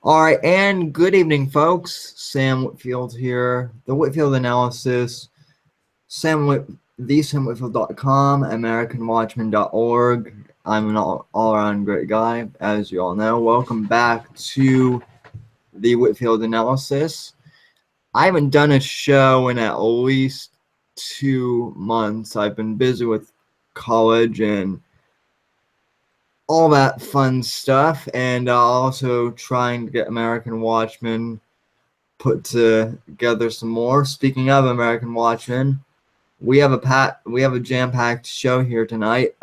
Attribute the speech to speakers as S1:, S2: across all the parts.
S1: All right, and good evening, folks. Sam Whitfield here. The Whitfield Analysis. TheSamWhitfield.com, AmericanWatchman.org. I'm an all-around great guy, as you all know. Welcome back to the Whitfield Analysis. I haven't done a show in at least 2 months. I've been busy with college and all that fun stuff, and also trying to get American Watchmen put together some more. Speaking of American Watchmen, we have a jam-packed show here tonight.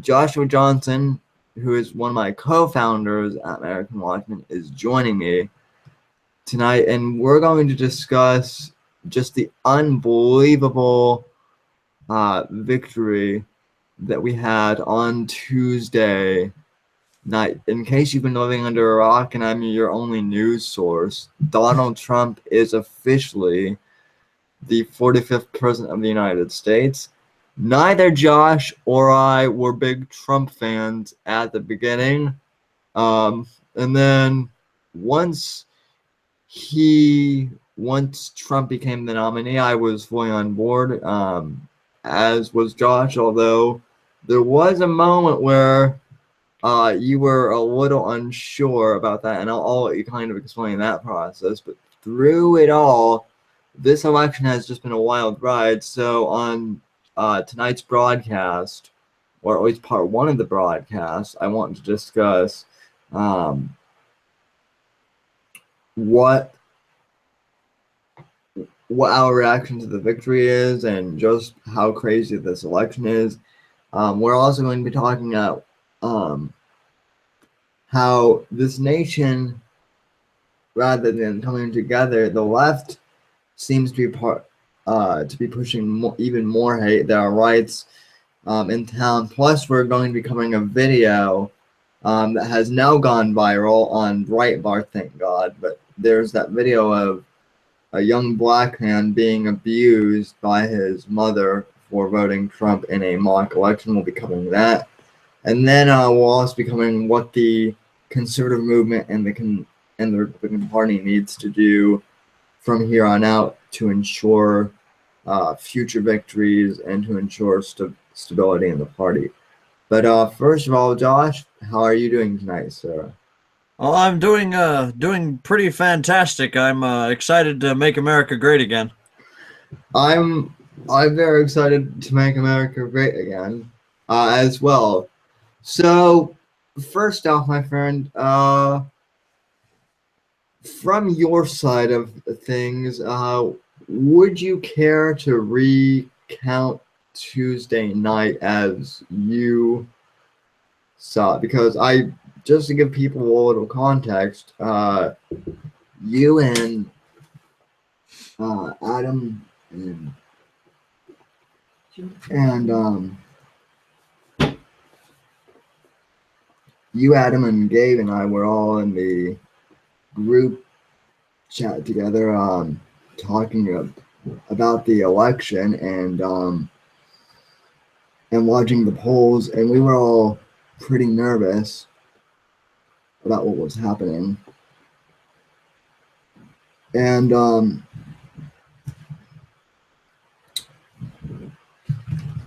S1: Joshua Johnson, who is one of my co-founders at American Watchmen, is joining me tonight, and we're going to discuss just the unbelievable victory that we had on Tuesday night. In case you've been living under a rock and I'm your only news source, Donald Trump is officially the 45th president of the United States. Neither Josh or I were big Trump fans at the beginning. And then once Trump became the nominee, I was fully on board, as was Josh, although there was a moment where you were a little unsure about that, and I'll let you kind of explain that process. But through it all, this election has just been a wild ride. So on tonight's broadcast, or at least part one of the broadcast, I want to discuss what our reaction to the victory is and just how crazy this election is. We're also going to be talking about how this nation, rather than coming together, the left seems to be pushing even more hate. There are riots in town. Plus, we're going to be covering a video that has now gone viral on Breitbart, thank God. But there's that video of a young black man being abused by his mother for voting Trump in a mock election. We'll be covering that. And then we'll also be covering what the conservative movement and the Republican Party needs to do from here on out to ensure future victories and to ensure stability in the party. But first of all, Josh, how are you doing tonight, sir?
S2: Well, I'm doing pretty fantastic. I'm excited to make America great again.
S1: I'm very excited to make America great again, as well. So, first off, my friend, from your side of things, would you care to recount Tuesday night as you saw it? Because just to give people a little context, you and Adam and Gabe and I were all in the group chat together, talking about the election and watching the polls, and we were all pretty nervous about what was happening. And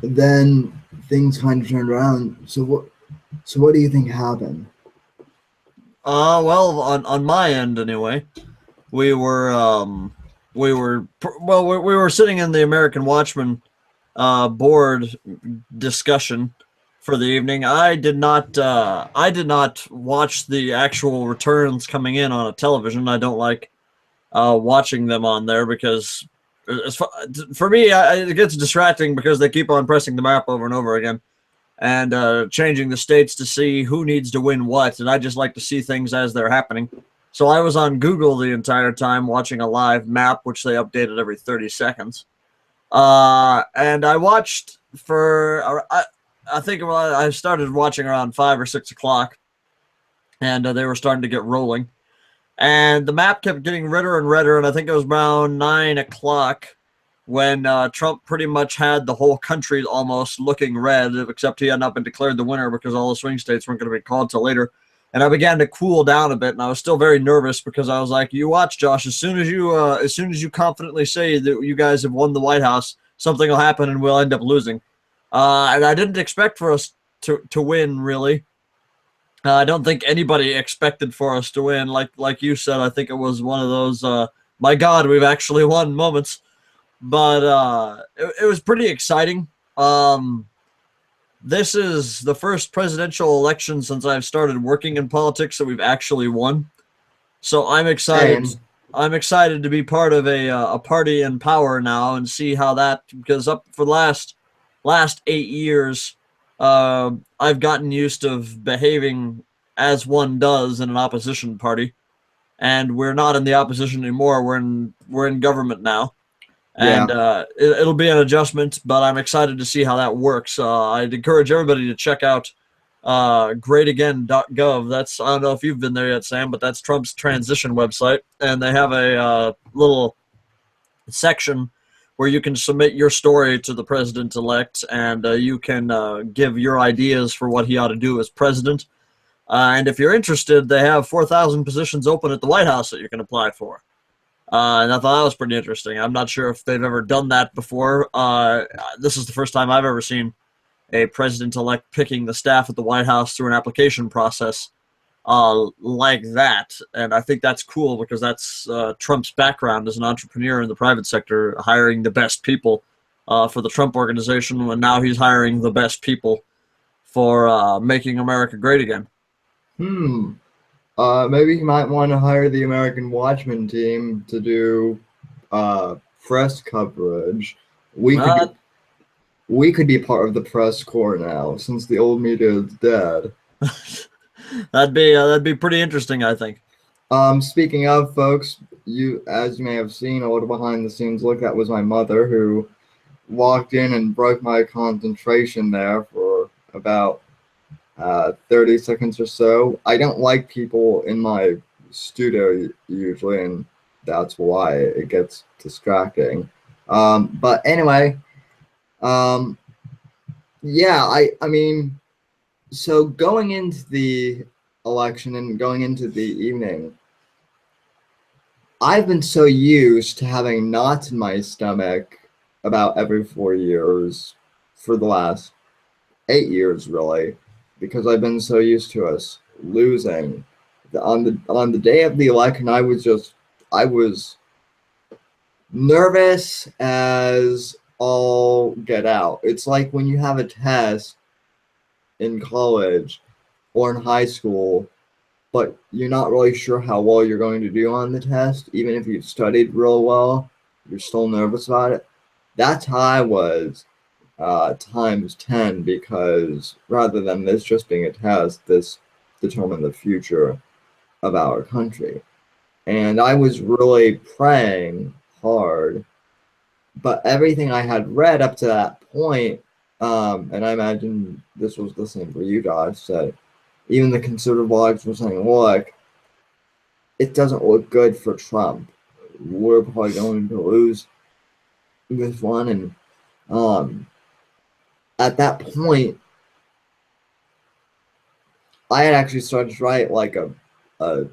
S1: then things kind of turned around. So what do you think happened?
S2: Well, on my end anyway, we were sitting in the American Watchman board discussion for the evening. I did not watch the actual returns coming in on a television. I don't like watching them on there because for me it gets distracting because they keep on pressing the map over and over again and changing the states to see who needs to win what, and I just like to see things as they're happening. So I was on Google the entire time watching a live map, which they updated every 30 seconds. And I watched for, I think I started watching around 5 or 6 o'clock, and they were starting to get rolling. And the map kept getting redder and redder, and I think it was around 9 o'clock when Trump pretty much had the whole country almost looking red, except he had not been declared the winner because all the swing states weren't going to be called till later. and I began to cool down a bit, and I was still very nervous because I was like, "You watch, Josh. As soon as you confidently say that you guys have won the White House, something will happen, and we'll end up losing." And I didn't expect for us to win, really. I don't think anybody expected for us to win. Like you said, I think it was one of those, my God, we've actually won moments. But it was pretty exciting. This is the first presidential election since I've started working in politics that we've actually won. So I'm excited.
S1: Same.
S2: I'm excited to be part of a party in power now and see how that, because up for the last 8 years, I've gotten used to behaving as one does in an opposition party, and we're not in the opposition anymore. We're in government now, and
S1: Yeah.
S2: it'll be an adjustment, but I'm excited to see how that works. I'd encourage everybody to check out greatagain.gov. That's, I don't know if you've been there yet, Sam, but that's Trump's transition website, and they have a little section where you can submit your story to the president-elect, and you can give your ideas for what he ought to do as president. And if you're interested, they have 4,000 positions open at the White House that you can apply for. And I thought that was pretty interesting. I'm not sure if they've ever done that before. This is the first time I've ever seen a president-elect picking the staff at the White House through an application process like that. And I think that's cool because that's Trump's background as an entrepreneur in the private sector, hiring the best people for the Trump organization, and now he's hiring the best people for making America great again.
S1: Maybe he might want to hire the American Watchmen team to do press coverage. We
S2: Uh,
S1: could we could be part of the press corps now, since the old media is dead.
S2: that'd be pretty interesting, I think.
S1: Speaking of, folks, as you may have seen a little behind the scenes look, that was my mother who walked in and broke my concentration there for about 30 seconds or so. I don't like people in my studio usually, and that's why it gets distracting. But anyway, yeah, I mean, so going into the election and going into the evening, I've been so used to having knots in my stomach about every 4 years for the last 8 years, really, because I've been so used to us losing. On the day of the election, I was nervous as all get out. It's like when you have a test in college or in high school, but you're not really sure how well you're going to do on the test. Even if you've studied real well, you're still nervous about it. That's how I was times 10, because rather than this just being a test, this determined the future of our country. And I was really praying hard, but everything I had read up to that point, and I imagine this was the same for you, Josh, said even the conservative blogs were saying, look, it doesn't look good for Trump. We're probably going to lose this one. And at that point, I had actually started to write like an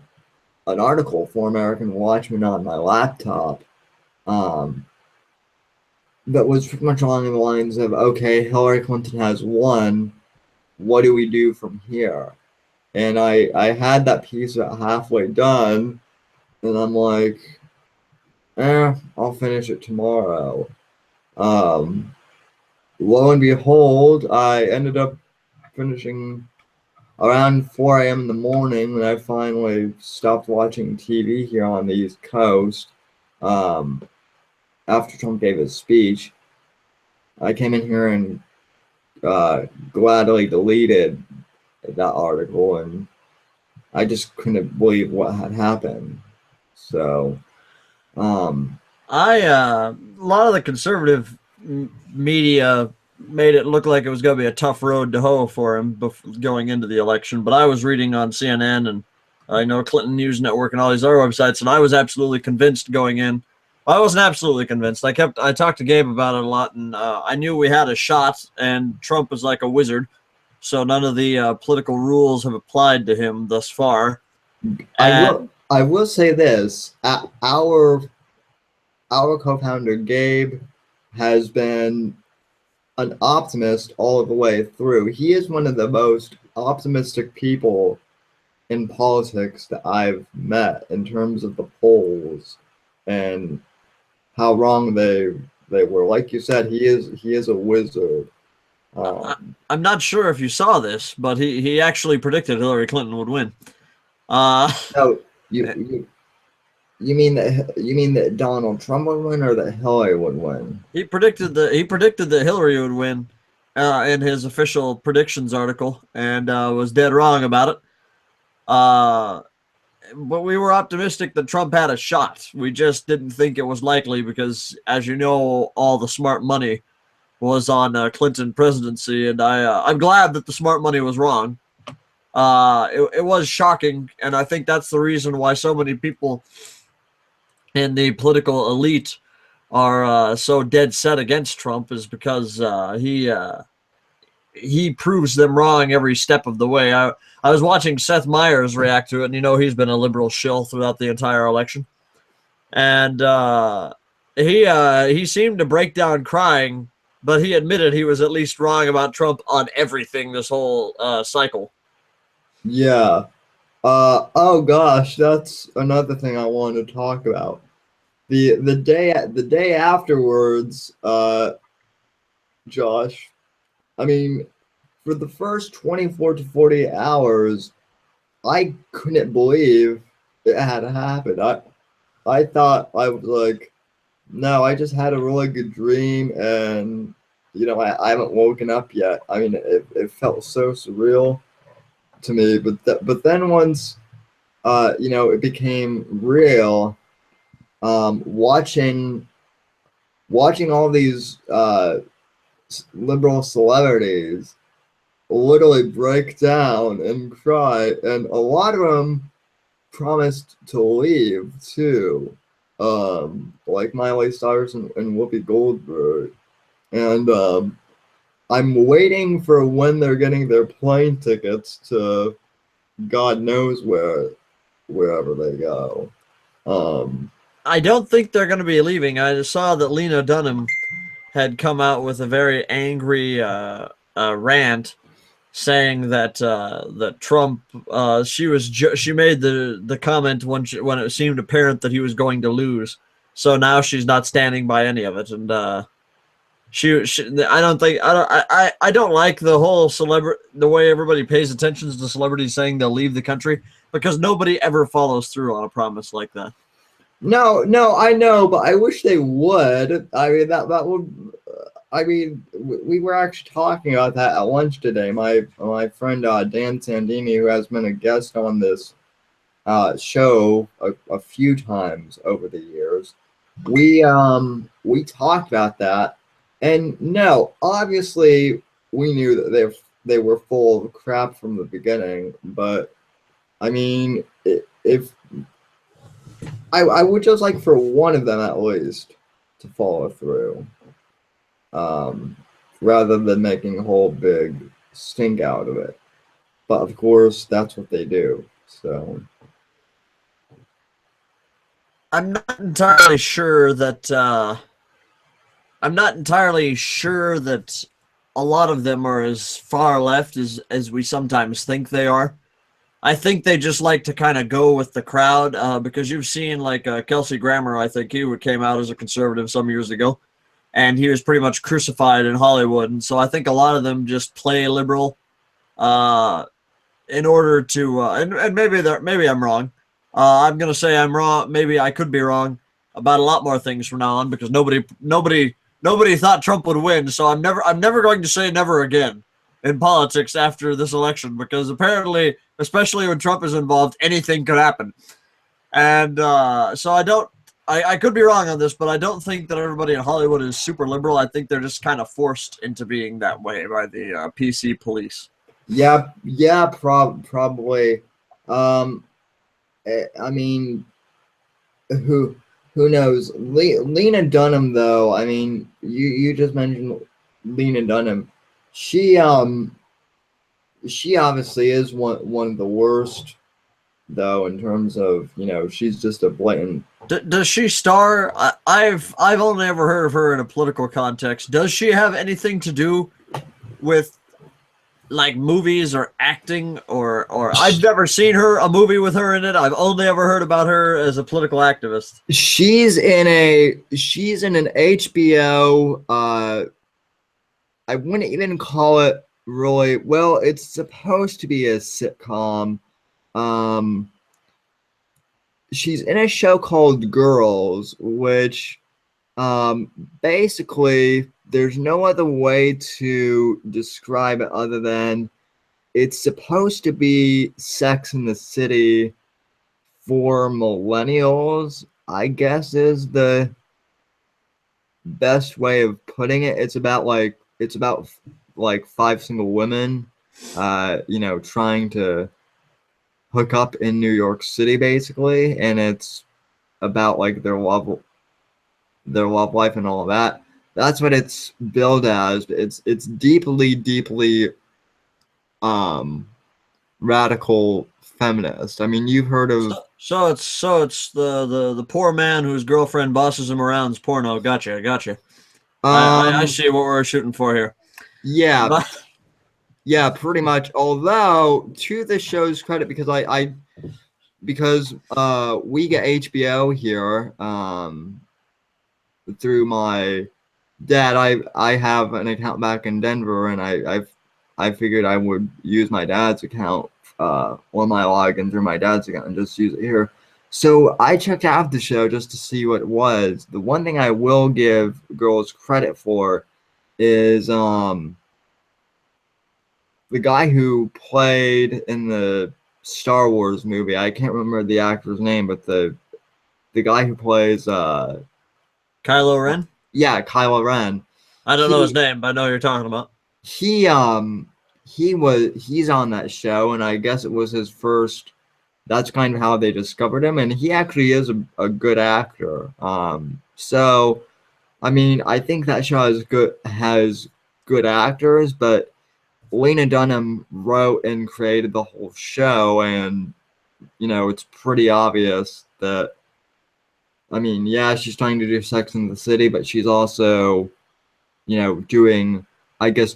S1: article for American Watchmen on my laptop that was pretty much along the lines of, okay, Hillary Clinton has won. What do we do from here? And I had that piece about halfway done, and I'm like, I'll finish it tomorrow. Lo and behold, I ended up finishing around 4 a.m. in the morning when I finally stopped watching TV here on the East Coast. After Trump gave his speech, I came in here and gladly deleted that article, and I just couldn't believe what had happened. So,
S2: A lot of the conservative media made it look like it was going to be a tough road to hoe for him going into the election. But I was reading on CNN and I know Clinton News Network and all these other websites, and I was absolutely convinced going in. I wasn't absolutely convinced. I talked to Gabe about it a lot, and I knew we had a shot. And Trump was like a wizard, so none of the political rules have applied to him thus far.
S1: I will say this: our co-founder Gabe has been an optimist all the way through. He is one of the most optimistic people in politics that I've met in terms of the polls and how wrong they were. Like you said, he is a wizard.
S2: I'm not sure if you saw this, but he actually predicted Hillary Clinton would win.
S1: No, you mean that Donald Trump would win or that Hillary would win?
S2: He predicted that Hillary would win in his official predictions article, and was dead wrong about it. But we were optimistic that Trump had a shot. We just didn't think it was likely because, as you know, all the smart money was on Clinton presidency, and I'm glad that the smart money was wrong. It was shocking, and I think that's the reason why so many people in the political elite are so dead set against Trump, is because he proves them wrong every step of the way. I was watching Seth Meyers react to it, and he's been a liberal shill throughout the entire election, and he seemed to break down crying, but he admitted he was at least wrong about Trump on everything this whole cycle.
S1: Yeah. Oh gosh, that's another thing I wanted to talk about. The day afterwards, Josh. I mean, for the first 24 to 48 hours, I couldn't believe it had happened. I thought I was like, no, I just had a really good dream, and I haven't woken up yet. I mean, it felt so surreal to me, but then once it became real. Watching all these liberal celebrities literally break down and cry, and a lot of them promised to leave too, like Miley Cyrus and Whoopi Goldberg, and I'm waiting for when they're getting their plane tickets to God knows wherever they go.
S2: I don't think they're going to be leaving. I just saw that Lena Dunham had come out with a very angry rant, saying that that Trump she made the comment when it seemed apparent that he was going to lose. So now she's not standing by any of it, and I don't like the whole the way everybody pays attention to celebrities saying they'll leave the country, because nobody ever follows through on a promise like that.
S1: No, I know, but I wish they would. I mean, that would. I mean, we were actually talking about that at lunch today. My friend Dan Sandini, who has been a guest on this show a few times over the years, we talked about that, and no, obviously we knew that they were full of crap from the beginning, but I mean, if I would just like for one of them at least to follow through, rather than making a whole big stink out of it. But of course, that's what they do. So
S2: I'm not entirely sure that a lot of them are as far left as we sometimes think they are. I think they just like to kind of go with the crowd, because you've seen like Kelsey Grammer. I think he came out as a conservative some years ago, and he was pretty much crucified in Hollywood. And so I think a lot of them just play liberal in order to, and maybe I'm wrong. I'm gonna say I'm wrong. Maybe I could be wrong about a lot more things from now on, because nobody thought Trump would win. So I'm never going to say never again in politics after this election, because apparently, especially when Trump is involved, anything could happen. And so I could be wrong on this, but I don't think that everybody in Hollywood is super liberal. I think they're just kind of forced into being that way by the PC police.
S1: yeah, probably. I mean, who knows? Lena Dunham, though. I mean, you just mentioned Lena Dunham. She she obviously is one of the worst, though, in terms of, she's just a blatant.
S2: Does she star? I've only ever heard of her in a political context. Does she have anything to do with like movies or acting, or I've never seen a movie with her in it. I've only ever heard about her as a political activist.
S1: She's in an HBO. I wouldn't even call it really. Well, it's supposed to be a sitcom. Um, she's in a show called Girls, which basically there's no other way to describe it other than it's supposed to be Sex in the City for millennials, I guess is the best way of putting it. It's about five single women trying to hook up in New York City basically, and it's about like their love life and all of that. That's what it's billed as. It's deeply um radical feminist. I mean, you've heard of.
S2: So it's the poor man whose girlfriend bosses him around's porno. Gotcha. I
S1: um
S2: see what we're shooting for here.
S1: yeah, yeah, pretty much. Although to the show's credit, because we get HBO here through my dad. I have an account back in Denver, and I figured I would use my dad's account or my login through my dad's account and just use it here. So I checked out the show just to see what it was. The one thing I will give girls credit for is the guy who played in the Star Wars movie. I can't remember the actor's name, but the guy who plays
S2: Kylo Ren.
S1: yeah, Kylo Ren.
S2: I don't know his
S1: He
S2: name, but I know who you're talking about.
S1: he he's on that show, and I guess it was his first. That's kind of how they discovered him, and he actually is a good actor. So I mean, I think that show has good actors, but Lena Dunham wrote and created the whole show, and it's pretty obvious that. I mean, yeah, she's trying to do Sex in the City, but she's also, doing. I guess,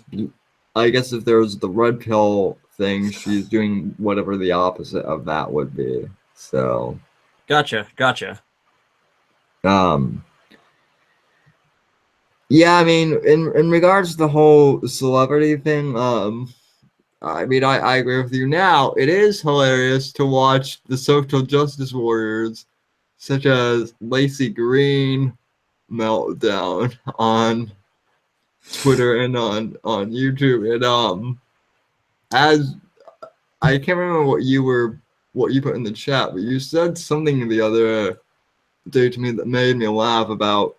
S1: I guess if there's the red pill thing, she's doing whatever the opposite of that would be. So,
S2: Gotcha.
S1: um, yeah, I mean, in regards to the whole celebrity thing, I mean, I agree with you. Now, it is hilarious to watch the social justice warriors, such as Lacey Green, meltdown on Twitter and on YouTube. And as I can't remember what you put in the chat, but you said something the other day to me that made me laugh about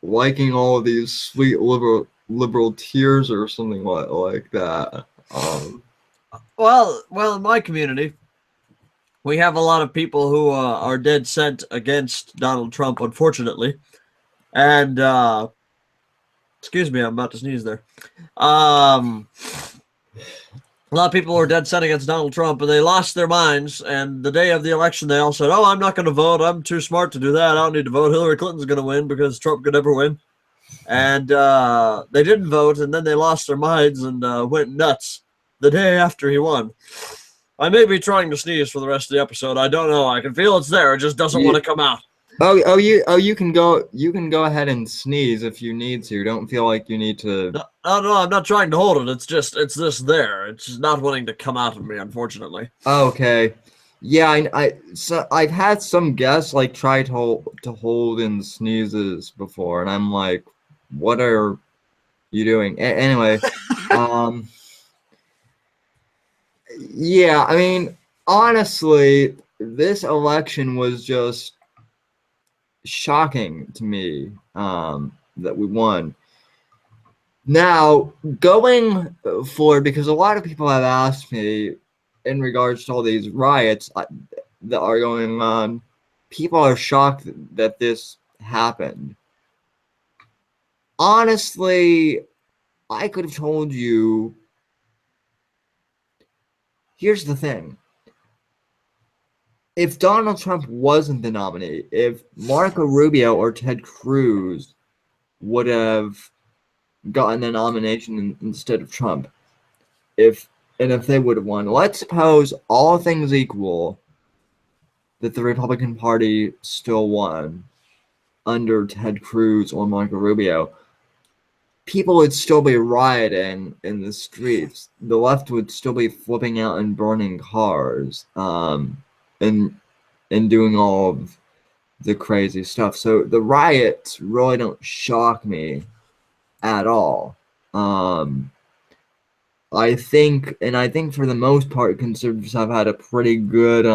S1: liking all of these sweet liberal tears or something like that.
S2: Well, in my community, we have a lot of people who are dead set against Donald Trump, unfortunately. And excuse me, I'm about to sneeze there. A lot of people were dead set against Donald Trump, and they lost their minds. And the day of the election, they all said, "Oh, I'm not going to vote. I'm too smart to do that. I don't need to vote. Hillary Clinton's going to win because Trump could never win." And they didn't vote, and then they lost their minds and went nuts the day after he won. I may be trying to sneeze for the rest of the episode. I don't know. I can feel it's there. It just doesn't want to come out.
S1: You can go ahead and sneeze if you need to. Don't feel like you need to.
S2: No, I'm not trying to hold it. It's just there. It's just not wanting to come out of me, unfortunately.
S1: Okay. Yeah, I've had some guests like try to hold in sneezes before, and I'm like, what are you doing? Anyway, yeah, I mean, honestly, this election was just shocking to me that we won. Now, going forward, because a lot of people have asked me in regards to all these riots that are going on, people are shocked that this happened. Honestly, I could have told you here's the thing. If Donald Trump wasn't the nominee, if Marco Rubio or Ted Cruz would have gotten the nomination instead of Trump, if they would have won, let's suppose all things equal that the Republican Party still won under Ted Cruz or Marco Rubio, people would still be rioting in the streets. The left would still be flipping out and burning cars, and doing all of the crazy stuff. So the riots really don't shock me at all. I think for the most part, conservatives have had a pretty good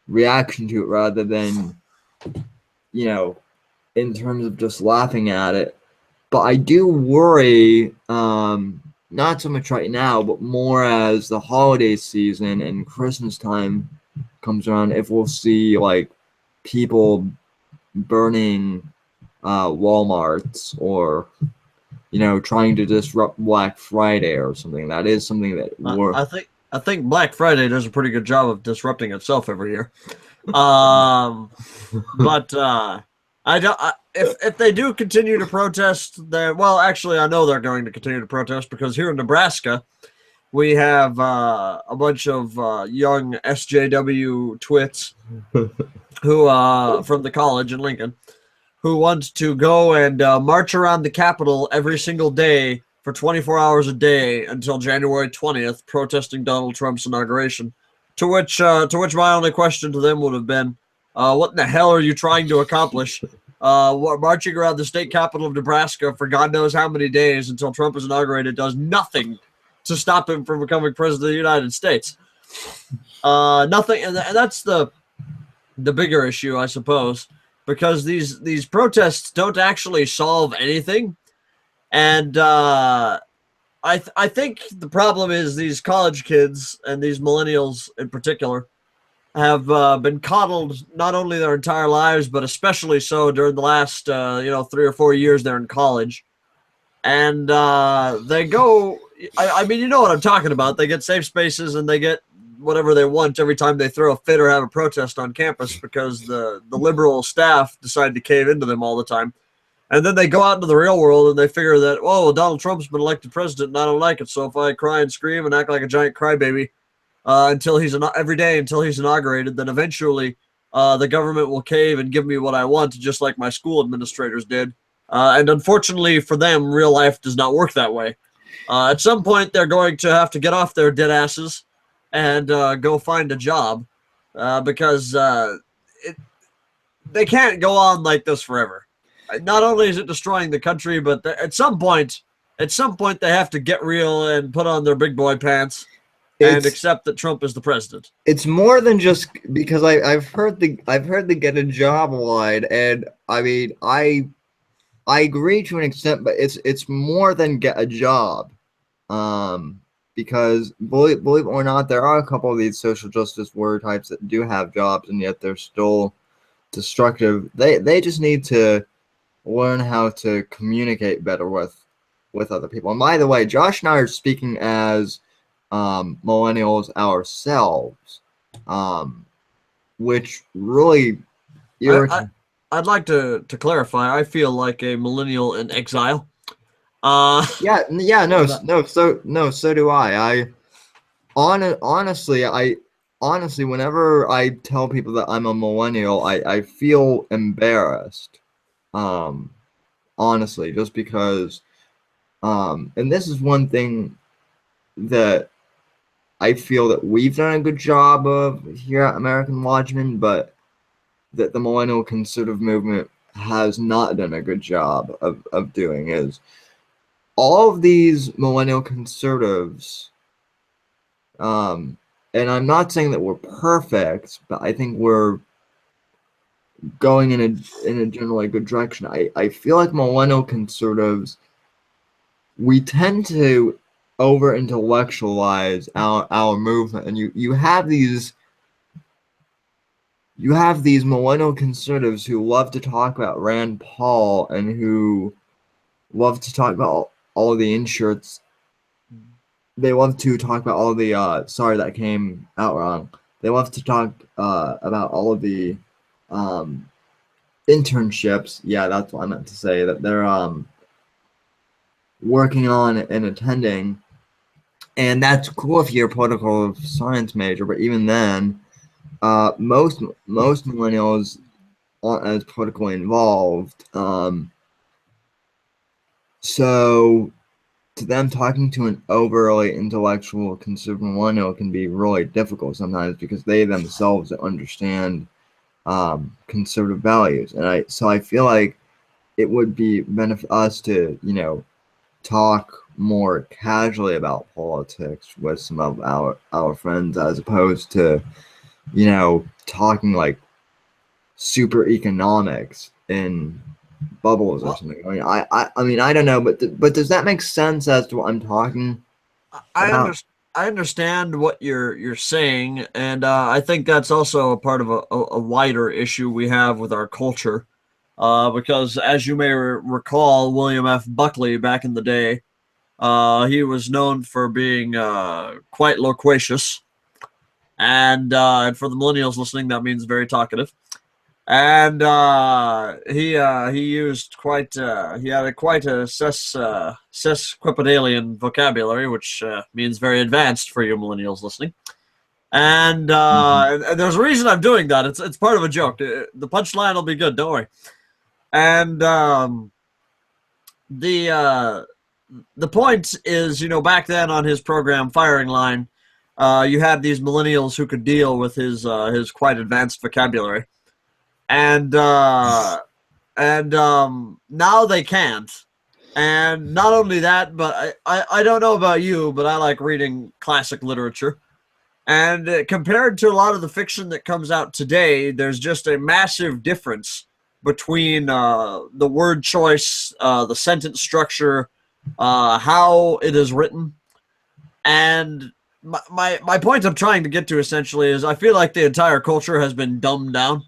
S1: reaction to it, rather than, in terms of just laughing at it. But I do worry, not so much right now, but more as the holiday season and Christmas time comes around, if we'll see like people burning Walmarts, or trying to disrupt Black Friday or something. That is something that
S2: I think Black Friday does a pretty good job of disrupting itself every year. But I don't. If they do continue to protest, well, actually, I know they're going to continue to protest, because here in Nebraska, we have a bunch of young SJW twits who from the college in Lincoln, who want to go and march around the Capitol every single day for 24 hours a day until January 20th, protesting Donald Trump's inauguration. To which my only question to them would have been, what in the hell are you trying to accomplish? Marching around the state capital of Nebraska for God knows how many days until Trump is inaugurated does nothing to stop him from becoming president of the United States. Nothing, and that's the bigger issue, I suppose, because these protests don't actually solve anything, and I think the problem is these college kids, and these millennials in particular, have been coddled not only their entire lives, but especially so during the last 3 or 4 years they're in college, and they go. I mean, you know what I'm talking about. They get safe spaces and they get whatever they want every time they throw a fit or have a protest on campus, because the liberal staff decide to cave into them all the time. And then they go out into the real world and they figure that, oh, well, Donald Trump's been elected president and I don't like it. So if I cry and scream and act like a giant crybaby every day until he's inaugurated, then eventually the government will cave and give me what I want, just like my school administrators did. And unfortunately for them, real life does not work that way. At some point, they're going to have to get off their dead asses and go find a job, because they can't go on like this forever. Not only is it destroying the country, but at some point they have to get real and put on their big boy pants and accept that Trump is the president.
S1: It's more than just because I've heard the get a job line, and I mean I agree to an extent, but it's more than get a job. Because believe it or not, there are a couple of these social justice warrior types that do have jobs, and yet they're still destructive. They just need to learn how to communicate better with other people. And by the way, Josh and I are speaking as millennials ourselves, which really
S2: I'd like to clarify. I feel like a millennial in exile.
S1: So do I. Honestly, whenever I tell people that I'm a millennial, I feel embarrassed. Honestly, just because, and this is one thing that I feel that we've done a good job of here at American Watchmen, but that the millennial conservative movement has not done a good job of doing, is all of these millennial conservatives, and I'm not saying that we're perfect, but I think we're going in a generally good direction. I feel like millennial conservatives, we tend to over intellectualize our movement, and you have these millennial conservatives who love to talk about Rand Paul and who love to talk about all the insurance they love to talk about all the sorry that came out wrong. They love to talk about all of the um, internships. Yeah, that's what I meant to say. That they're working on and attending, and that's cool if you're a political science major. But even then, most millennials aren't as politically involved. So to them, talking to an overly intellectual conservative millennial can be really difficult sometimes because they themselves understand conservative values, and I feel like it would be benefit us to talk more casually about politics with some of our friends as opposed to talking like super economics in bubbles or
S2: Well,
S1: something. I mean, I don't know, but does that make sense as to what I'm talking
S2: I
S1: about?
S2: understand. I understand what you're saying, and I think that's also a part of a wider issue we have with our culture. Because as you may recall, William F. Buckley back in the day, he was known for being quite loquacious, and for the millennials listening, that means very talkative. And he used quite he had a quite a sesquipedalian vocabulary, which means very advanced for you millennials listening. And,
S1: Mhm.
S2: and there's a reason I'm doing that. It's part of a joke. The punchline will be good. Don't worry. And the uh, the point is, back then on his program Firing Line, you had these millennials who could deal with his quite advanced vocabulary, and now they can't. And not only that, but I don't know about you, but I like reading classic literature. And compared to a lot of the fiction that comes out today, there's just a massive difference between the word choice, the sentence structure, how it is written. And my point I'm trying to get to essentially is I feel like the entire culture has been dumbed down.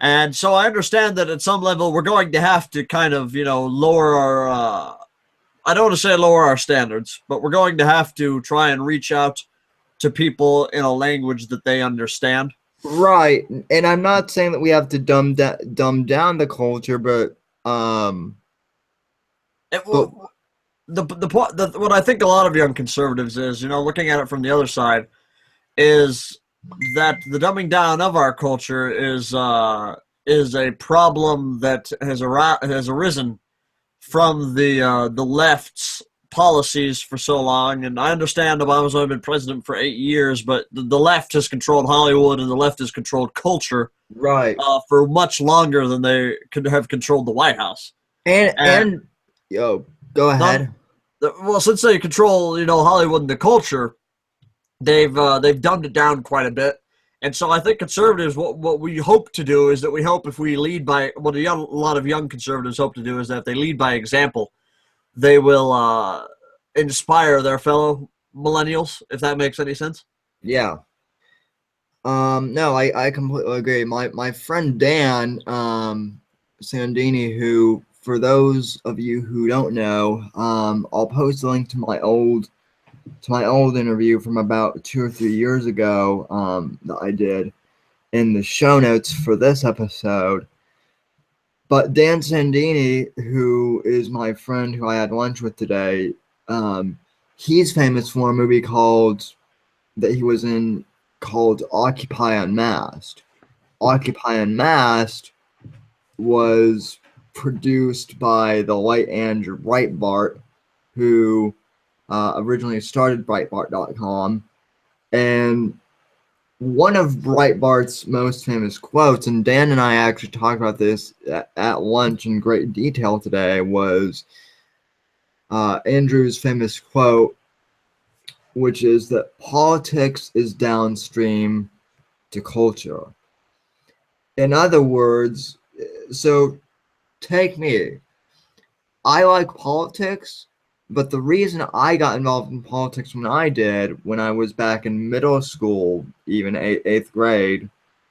S2: And so I understand that at some level we're going to have to kind of, lower our, I don't want to say lower our standards, but we're going to have to try and reach out to people in a language that they understand.
S1: Right, and I'm not saying that we have to dumb down the culture, but um,
S2: It,
S1: but
S2: what I think a lot of young conservatives is, looking at it from the other side, is that the dumbing down of our culture is a problem that has arisen from the left's policies for so long. And I understand Obama's only been president for 8 years, but the left has controlled Hollywood and the left has controlled culture
S1: right,
S2: for much longer than they could have controlled the White House. And
S1: and yo, go
S2: none,
S1: ahead.
S2: well, since they control Hollywood and the culture, they've dumbed it down quite a bit. And so I think conservatives, what we hope to do is that we hope if we lead by what a lot of young conservatives hope to do is that if they lead by example, they will inspire their fellow millennials, if that makes any sense.
S1: Yeah. No, I completely agree. My friend Dan Sandini, who for those of you who don't know, I'll post a link to my old interview from about 2 or 3 years ago that I did in the show notes for this episode. But Dan Sandini, who is my friend who I had lunch with today, he's famous for a movie called that he was in called Occupy Unmasked. Occupy Unmasked was produced by the late Andrew Breitbart, who originally started Breitbart.com. And one of Breitbart's most famous quotes, and Dan and I actually talked about this at lunch in great detail today, was Andrew's famous quote, which is that politics is downstream to culture. In other words, so take me. I like politics, but the reason I got involved in politics when I did, when I was back in middle school, even eighth grade,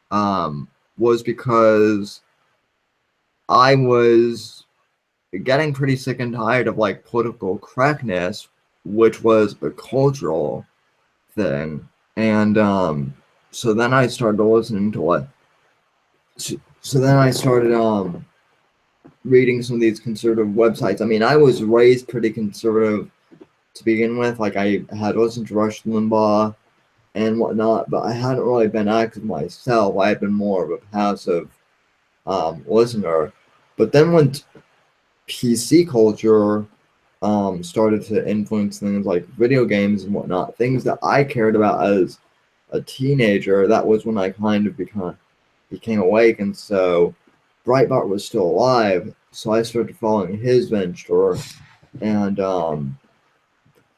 S1: was because I was getting pretty sick and tired of like political correctness which was a cultural thing. And so then I started listening to what. So then I started reading some of these conservative websites. I mean, I was raised pretty conservative to begin with. Like I had listened to Rush Limbaugh and whatnot, but I hadn't really been active myself. I had been more of a passive listener. But then when PC culture started to influence things like video games and whatnot, things that I cared about as a teenager, that was when I kind of became awake. And so Breitbart was still alive, so I started following his venture. And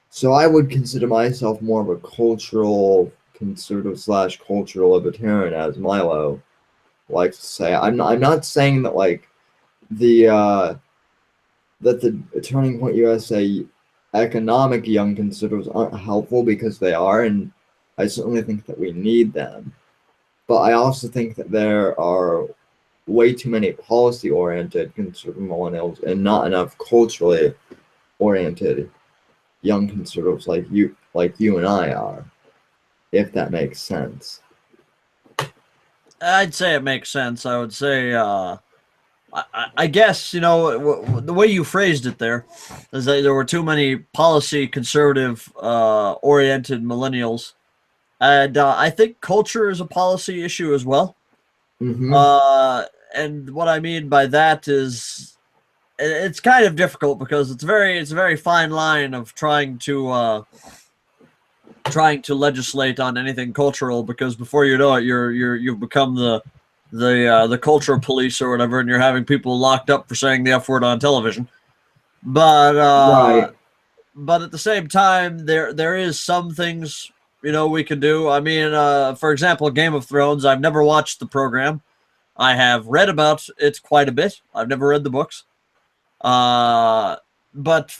S1: so I would consider myself more of a cultural conservative slash cultural libertarian, as Milo likes to say. I'm not saying that like the that the Turning Point USA economic young conservatives aren't helpful, because they are, and I certainly think that we need them. But I also think that there are way too many policy oriented conservative millennials and not enough culturally oriented young conservatives like you and I are, if that makes sense.
S2: I'd say it makes sense. I would say, I guess, the way you phrased it there is that there were too many policy conservative oriented millennials. And I think culture is a policy issue as well.
S1: Mm-hmm.
S2: Uh, and what I mean by that is it's kind of difficult because it's a very fine line of trying to legislate on anything cultural, because before you know it, you've become the culture police or whatever, and you're having people locked up for saying the F word on television. But
S1: Right.
S2: but at the same time, there is some things we can do. I mean, for example, Game of Thrones. I've never watched the program. I have read about it quite a bit. I've never read the books. Uh, but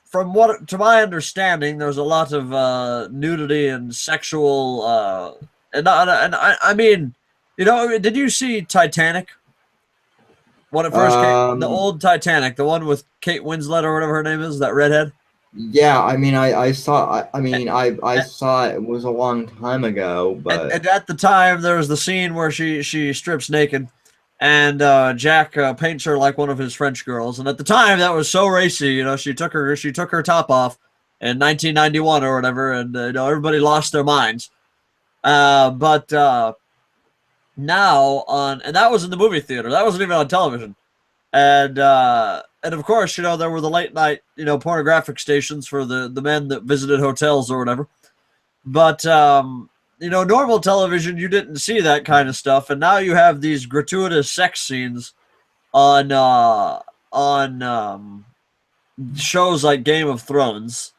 S2: from what to my understanding, there's a lot of nudity and sexual I mean, did you see Titanic when it first came? The
S1: Um.
S2: old Titanic, the one with Kate Winslet or whatever her name is, that redhead.
S1: Yeah. I mean, I saw. I
S2: And,
S1: mean, I saw it. It was a long time ago, but
S2: and at the time, there was the scene where she strips naked, and Jack paints her like one of his French girls. And at the time, that was so racy. She took her top off in 1991 or whatever, and everybody lost their minds. But now on, and that was in the movie theater. That wasn't even on television. And of course, there were the late night pornographic stations for the men that visited hotels or whatever. But normal television, you didn't see that kind of stuff, and now you have these gratuitous sex scenes on shows like Game of Thrones,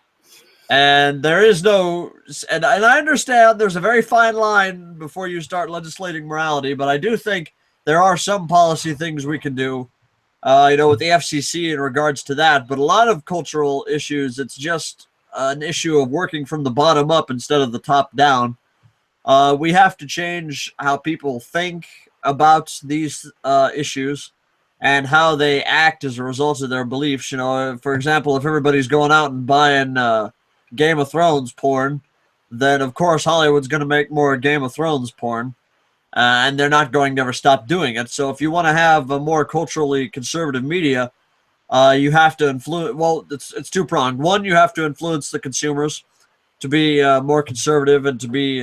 S2: and there is no, and I understand there's a very fine line before you start legislating morality, but I do think there are some policy things we can do, with the FCC in regards to that. But a lot of cultural issues, it's just an issue of working from the bottom up instead of the top down. We have to change how people think about these issues and how they act as a result of their beliefs. For example, if everybody's going out and buying Game of Thrones porn, then of course Hollywood's going to make more Game of Thrones porn, and they're not going to ever stop doing it. So if you want to have a more culturally conservative media, you have to influence. Well, it's two pronged. One, you have to influence the consumers to be more conservative and to be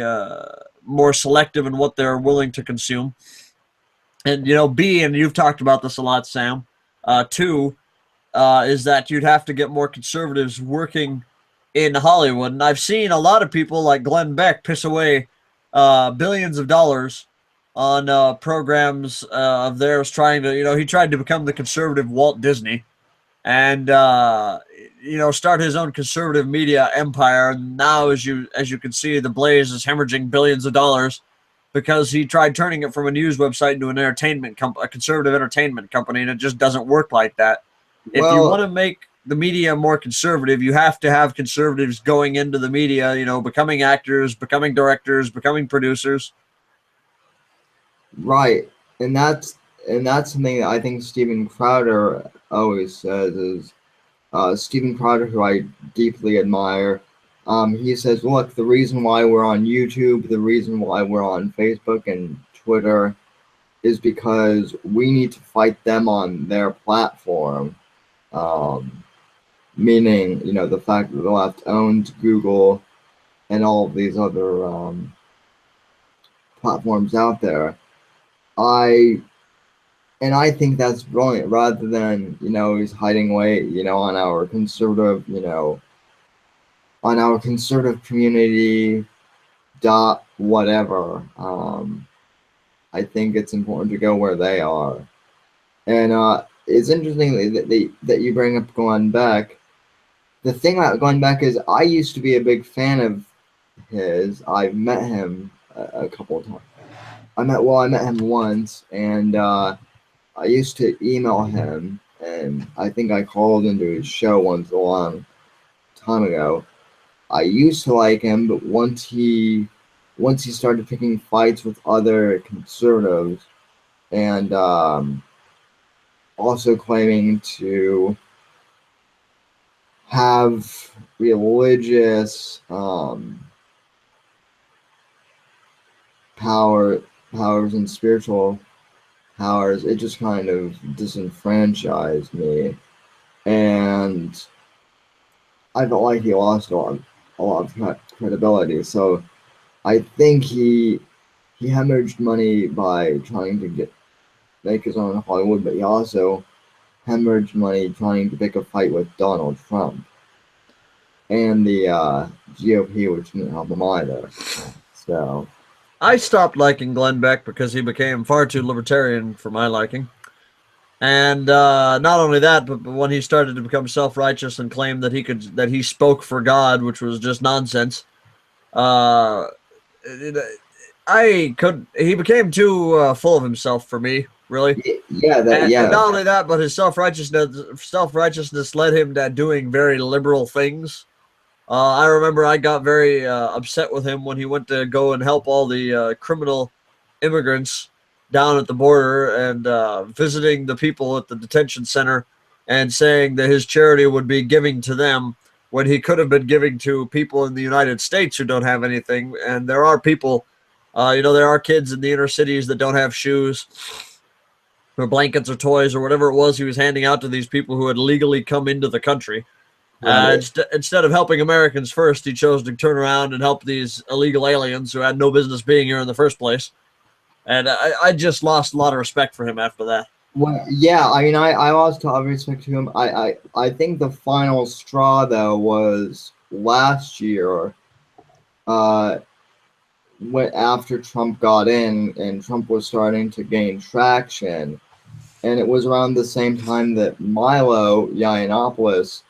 S2: more selective in what they're willing to consume. And B, and you've talked about this a lot, Sam. Two, is that you'd have to get more conservatives working in Hollywood. And I've seen a lot of people like Glenn Beck piss away billions of dollars on programs of theirs trying to, he tried to become the conservative Walt Disney and start his own conservative media empire. And now, as you can see, the Blaze is hemorrhaging billions of dollars because he tried turning it from a news website into a conservative entertainment company, and it just doesn't work like that. If you want
S1: well,
S2: to make the media more conservative, you have to have conservatives going into the media, becoming actors, becoming directors, becoming producers.
S1: right, and that's something that I think Steven Crowder always says is Stephen Crowder, who I deeply admire. He says, look, the reason why we're on YouTube, the reason why we're on Facebook and Twitter is because we need to fight them on their platform. Meaning, the fact that the left owns Google and all of these other platforms out there. I think that's brilliant. Rather than he's hiding away, on our conservative community dot whatever. I think it's important to go where they are, and it's interesting that you bring up Glenn Beck. The thing about Glenn Beck is I used to be a big fan of his. I've met him a couple of times. I met him once, and I used to email him, and I think I called into his show once a long time ago. I used to like him, but once he started picking fights with other conservatives, and also claiming to have religious powers and spiritual powers, it just kind of disenfranchised me, and I felt like he lost a lot of credibility. So I think he hemorrhaged money by trying to make his own Hollywood, but he also hemorrhaged money trying to pick a fight with Donald Trump and the GOP, which didn't help him either. So
S2: I stopped liking Glenn Beck because he became far too libertarian for my liking. And not only that, but when he started to become self-righteous and claim that he spoke for God, which was just nonsense. Uh, he became too full of himself for me, really. And not only that, but his self-righteousness led him to doing very liberal things. I remember I got very upset with him when he went to go and help all the criminal immigrants down at the border and visiting the people at the detention center and saying that his charity would be giving to them when he could have been giving to people in the United States who don't have anything. And there are people, there are kids in the inner cities that don't have shoes or blankets or toys or whatever it was he was handing out to these people who had legally come into the country. Instead of helping Americans first, he chose to turn around and help these illegal aliens who had no business being here in the first place. And I just lost a lot of respect for him after that.
S1: Well, yeah, I mean, I lost a lot of respect to him. I think the final straw, though, was last year, when after Trump got in and Trump was starting to gain traction, and it was around the same time that Milo Yiannopoulos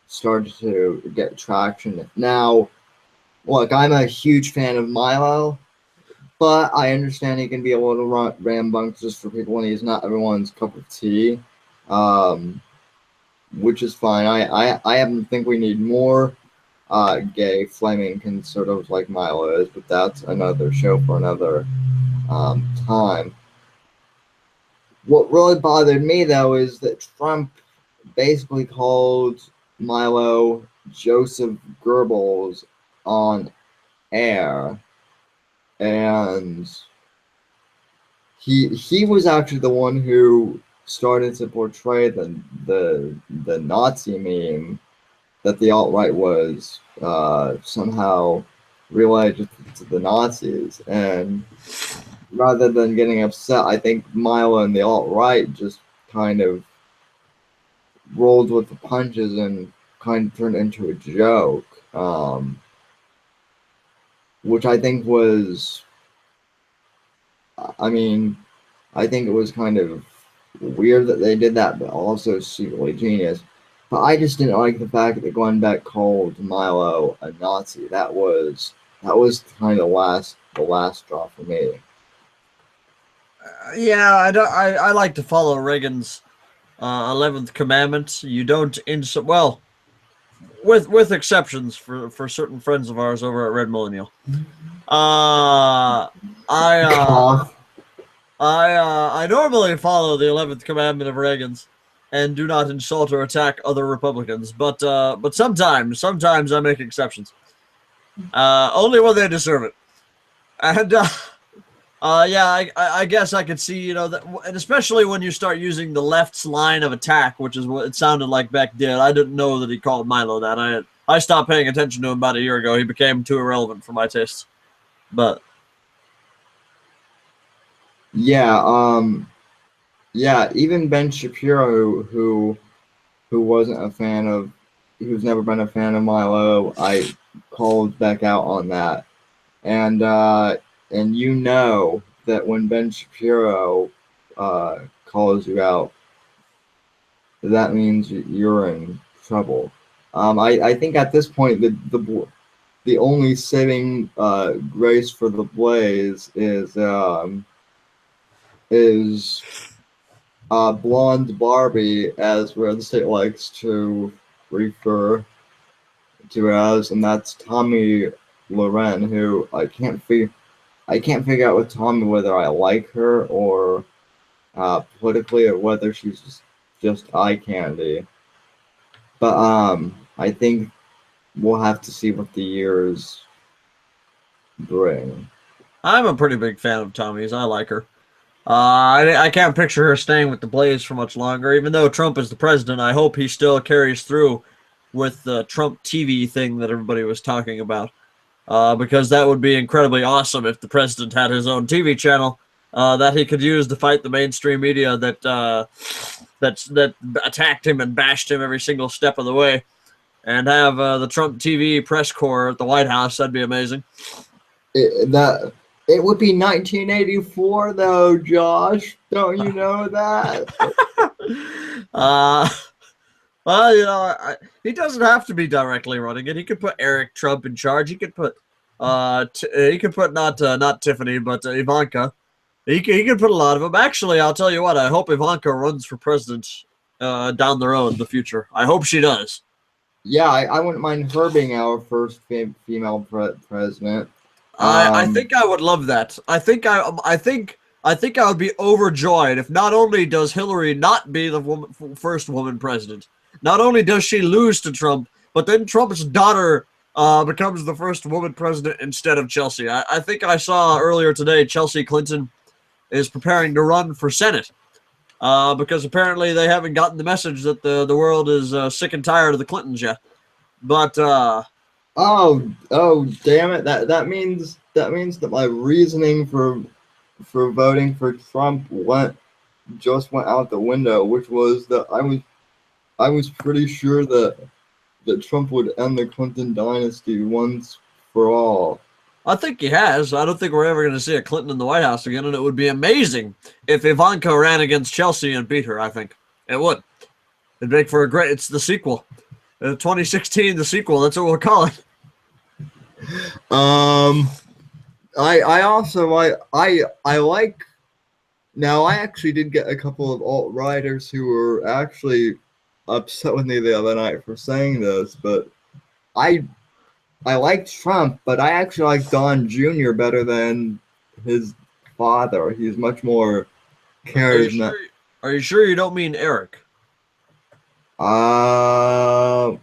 S1: started to get traction. Now, look, I'm a huge fan of Milo, but I understand he can be a little rambunctious for people, and he's not everyone's cup of tea, which is fine. I happen to think we need more gay flaming conservatives like Milo is, but that's another show for another time. What really bothered me, though, is that Trump basically called Milo Joseph Goebbels on air, and he was actually the one who started to portray the Nazi meme that the alt-right was somehow related to the Nazis. And rather than getting upset, I think Milo and the alt-right just kind of rolled with the punches and kind of turned into a joke, which I think was, I mean, I think it was kind of weird that they did that, but also secretly genius. But I just didn't like the fact that Glenn Beck called Milo a Nazi. That was kind of the last straw for me.
S2: Yeah, I like to follow Reagan's 11th commandment. You don't well, with exceptions for certain friends of ours over at Red Millennial. I I normally follow the 11th commandment of Reagan's, and do not insult or attack other Republicans. But sometimes I make exceptions. Only when they deserve it. And yeah, I guess I could see, that, and especially when you start using the left's line of attack, which is what it sounded like Beck did. I didn't know that he called Milo that. I stopped paying attention to him about a year ago. He became too irrelevant for my tastes. But
S1: yeah, even Ben Shapiro, who wasn't a fan of, who's never been a fan of Milo, I called Beck out on that. And that when Ben Shapiro calls you out, that means you're in trouble. I think at this point the only saving grace for the Blaze is Blonde Barbie, as Red State likes to refer to as, and that's Tommy Loren, who I can't figure out with Tommy whether I like her or politically, or whether she's just eye candy. But I think we'll have to see what the years bring.
S2: I'm a pretty big fan of Tommy's. I like her. I can't picture her staying with the Blaze for much longer. Even though Trump is the president, I hope he still carries through with the Trump TV thing that everybody was talking about. Because that would be incredibly awesome if the president had his own TV channel that he could use to fight the mainstream media that attacked him and bashed him every single step of the way, and have the Trump TV press corps at the White House. That'd be amazing.
S1: It would be 1984, though, Josh. Don't you know that?
S2: Well, he doesn't have to be directly running it. He could put Eric Trump in charge. He could put not Tiffany, but Ivanka. He could put a lot of them. Actually, I'll tell you what. I hope Ivanka runs for president down the road in the future. I hope she does.
S1: Yeah, I wouldn't mind her being our first female president.
S2: I think I would love that. I think I would be overjoyed if not only does Hillary not be the first woman president, not only does she lose to Trump, but then Trump's daughter becomes the first woman president instead of Chelsea. I think I saw earlier today Chelsea Clinton is preparing to run for Senate because apparently they haven't gotten the message that the world is sick and tired of the Clintons yet. But
S1: oh damn it! That means that my reasoning for voting for Trump just went out the window, which was that I was pretty sure that Trump would end the Clinton dynasty once for all.
S2: I think he has. I don't think we're ever going to see a Clinton in the White House again, and it would be amazing if Ivanka ran against Chelsea and beat her. I think it would. It'd make for a great. It's the sequel. 2016, the sequel. That's what we'll call it.
S1: I also like. Now, I actually did get a couple of alt-righters who were actually upset with me the other night for saying this, but I like Trump, but I actually like Don Jr. better than his father. He's much more charismatic.
S2: Are you sure you don't mean Eric?
S1: Why?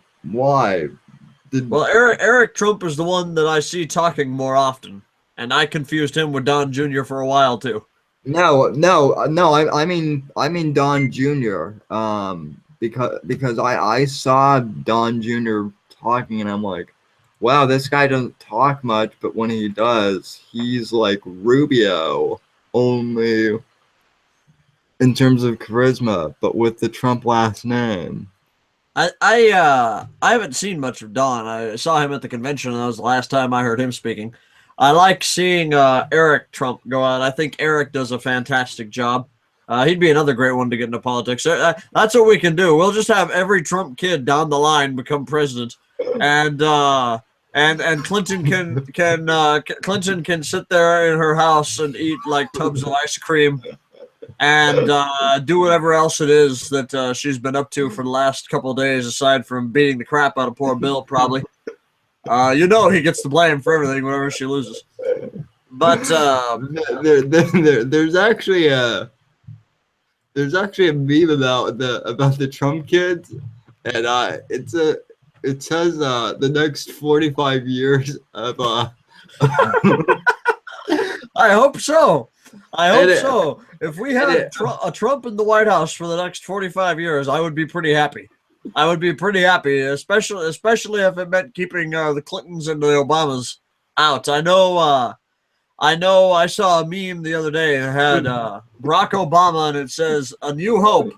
S2: Well, Eric Trump is the one that I see talking more often, and I confused him with Don Jr. for a while too.
S1: No. I mean Don Jr. Because I saw Don Jr. talking, and I'm like, wow, this guy doesn't talk much, but when he does, he's like Rubio, only in terms of charisma, but with the Trump last name.
S2: I haven't seen much of Don. I saw him at the convention, and that was the last time I heard him speaking. I like seeing Eric Trump go out. I think Eric does a fantastic job. He'd be another great one to get into politics. That's what we can do. We'll just have every Trump kid down the line become president, and Clinton can sit there in her house and eat like tubs of ice cream, and do whatever else it is that she's been up to for the last couple of days, aside from beating the crap out of poor Bill, probably. He gets the blame for everything whenever she loses. But
S1: there's actually there's actually a meme about the Trump kids, and it says the next 45 years of
S2: I hope so. I
S1: and
S2: hope
S1: it,
S2: so. If we
S1: and
S2: had
S1: it,
S2: a Trump in the White House for the next 45 years, I would be pretty happy. I would be pretty happy, especially if it meant keeping the Clintons and the Obamas out. I know I saw a meme the other day that had Barack Obama and it says "A New Hope,"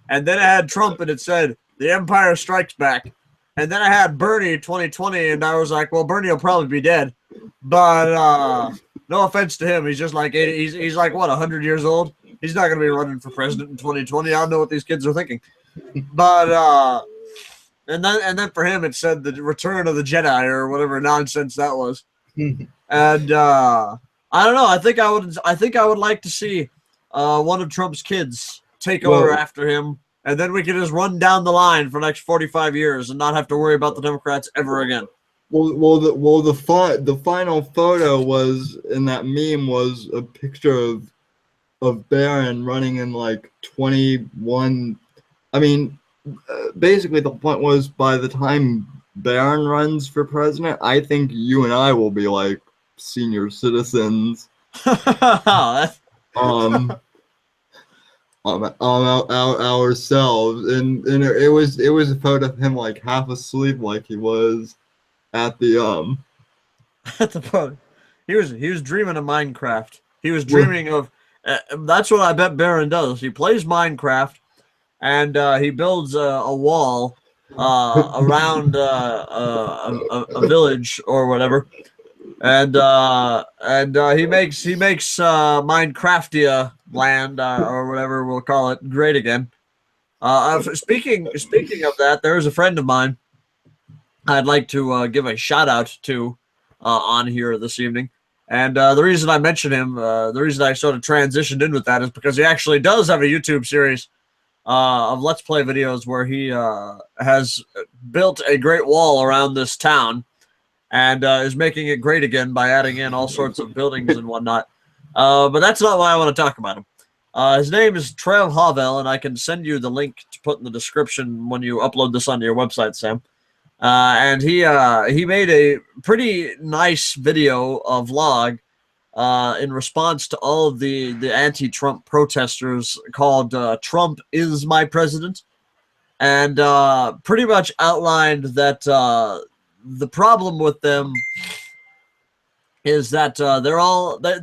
S2: and then it had Trump and it said "The Empire Strikes Back," and then I had Bernie 2020, and I was like, well, Bernie will probably be dead, but no offense to him, he's just like 80, he's like what 100 years old. He's not gonna be running for president in 2020. I don't know what these kids are thinking, but and then for him it said the Return of the Jedi or whatever nonsense that was. And I don't know. I think I would like to see one of Trump's kids take over
S1: well,
S2: after him, and then we can just run down the line for the next 45 years and not have to worry about the Democrats ever again.
S1: the final photo was in that meme was a picture of Barron running in like 21. I mean, basically the point was by the time Barron runs for president, I think you and I will be like senior citizens. Um, ourselves, and it was a photo of him like half asleep, like he was at the.
S2: At the point, he was dreaming of Minecraft. He was
S1: Well,
S2: dreaming of. That's what I bet Barron does. He plays Minecraft and he builds a wall around a village or whatever, and he makes Minecraftia land or whatever we'll call it great again. Speaking of that, there is a friend of mine I'd like to give a shout out to on here this evening. And the reason I mention him, the reason I sort of transitioned in with that is because he actually does have a YouTube series of Let's Play videos where he has built a great wall around this town and is making it great again by adding in all sorts of buildings and whatnot. But that's not why I want to talk about him. His name is Trev Havel, and I can send you the link to put in the description when you upload this onto your website, Sam. And he made a pretty nice video vlog in response to all of the anti-Trump protesters called "Trump is my president," and pretty much outlined that the problem with them is that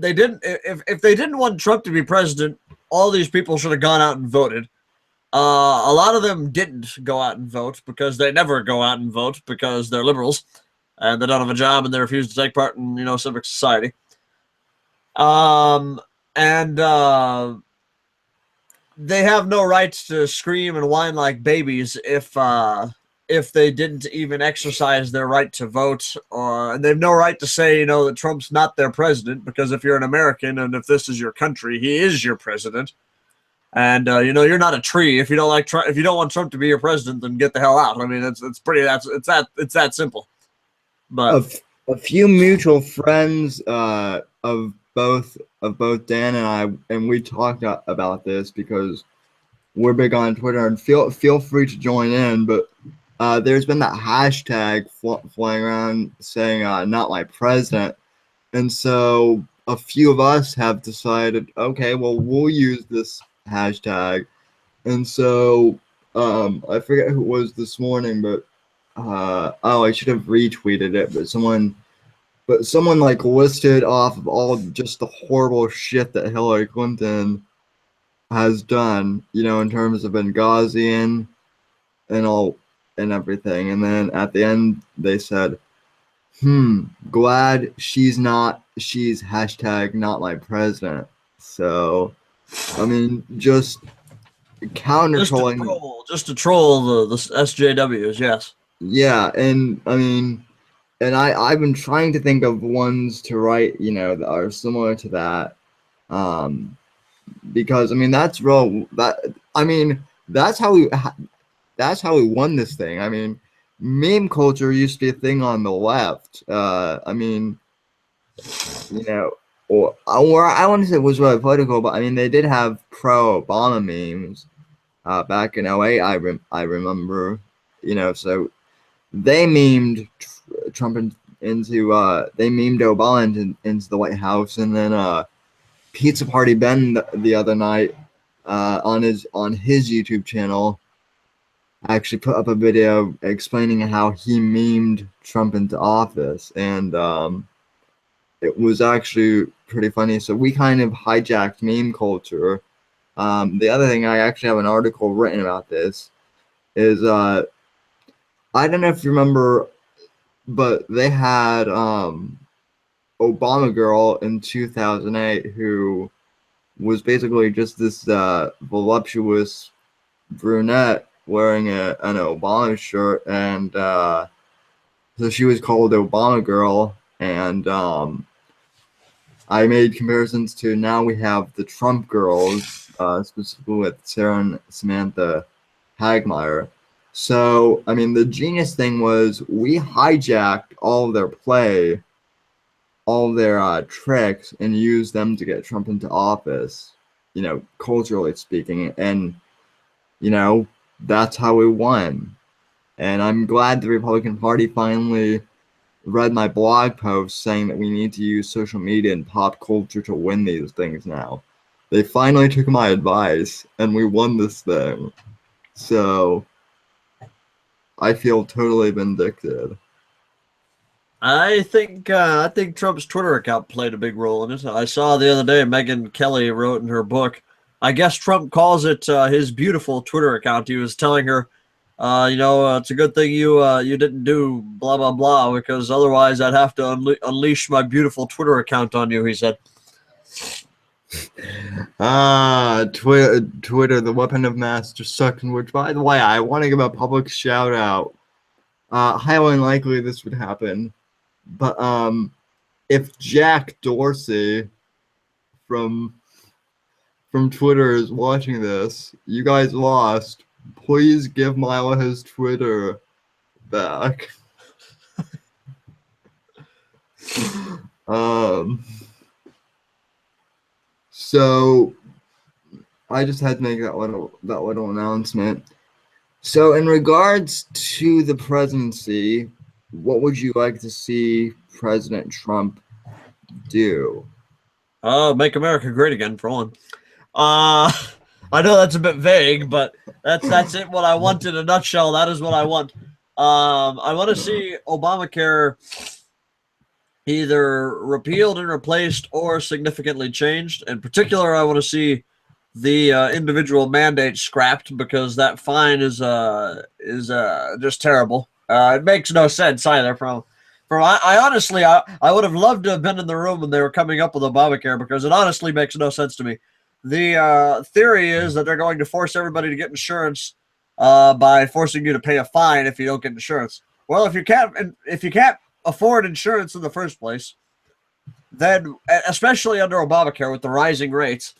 S2: they didn't if they didn't want Trump to be president, all these people should have gone out and voted. A lot of them didn't go out and vote because they never go out and vote because they're liberals and they don't have a job and they refuse to take part in civic society. And they have no right to scream and whine like babies if they didn't even exercise their right to vote, and they have no right to say that Trump's not their president, because if you're an American and if this is your country, he is your president. And you're not a tree. If you don't like Trump, if you don't want Trump to be your president, then get the hell out. I mean, it's that simple. But
S1: a few mutual friends of both Dan and I, and we talked about this because we're big on Twitter, and feel free to join in. But there's been that hashtag flying around saying "not my president," and so a few of us have decided, okay, well, we'll use this hashtag. And so I forget who it was this morning, but I should have retweeted it, but someone like listed off of all just the horrible shit that Hillary Clinton has done, in terms of Benghazi and all and everything. And then at the end they said, glad she's hashtag not my president. So I mean, just counter trolling.
S2: Just to troll the SJWs, yes.
S1: Yeah, and I mean, and I've been trying to think of ones to write, that are similar to that, because I mean that's real. That's how we won this thing. I mean, meme culture used to be a thing on the left. I mean, or I wouldn't say it was really political, but I mean they did have pro-Obama memes back in '08. I remember, so they memed Trump into they memed Obama into the White House, and then Pizza Party Ben the other night on his YouTube channel actually put up a video explaining how he memed Trump into office, and it was actually pretty funny. So we kind of hijacked meme culture. The other thing, I actually have an article written about this, is I don't know if you remember, but they had Obama Girl in 2008 who was basically just this voluptuous brunette wearing an Obama shirt, and so she was called Obama Girl, and I made comparisons to now we have the Trump girls, specifically with Sarah and Samantha Hagmeyer. So, I mean, the genius thing was we hijacked all of their play, all of their tricks, and used them to get Trump into office, culturally speaking. And, that's how we won. And I'm glad the Republican Party finally read my blog post saying that we need to use social media and pop culture to win these things now. They finally took my advice, and we won this thing. So I feel totally vindicted.
S2: I think Trump's Twitter account played a big role in it. I saw the other day Megyn Kelly wrote in her book. I guess Trump calls it his beautiful Twitter account. He was telling her, it's a good thing you didn't do blah blah blah, because otherwise I'd have to unleash my beautiful Twitter account on you. He said.
S1: Twitter, the weapon of mass destruction. Which, by the way, I want to give a public shout out. Highly unlikely this would happen, but if Jack Dorsey from Twitter is watching this, you guys lost. Please give Milo his Twitter back. So I just had to make that little announcement. So in regards to the presidency, what would you like to see President Trump do?
S2: Make America great again, for one. I know that's a bit vague, but that's it. What I want in a nutshell. That is what I want. I want to see Obamacare either repealed and replaced or significantly changed. In particular, I want to see the individual mandate scrapped, because that fine is just terrible. It makes no sense either. I honestly, I would have loved to have been in the room when they were coming up with Obamacare, because it honestly makes no sense to me. The theory is that they're going to force everybody to get insurance by forcing you to pay a fine if you don't get insurance. Well, if you can't afford insurance in the first place, then, especially under Obamacare with the rising rates,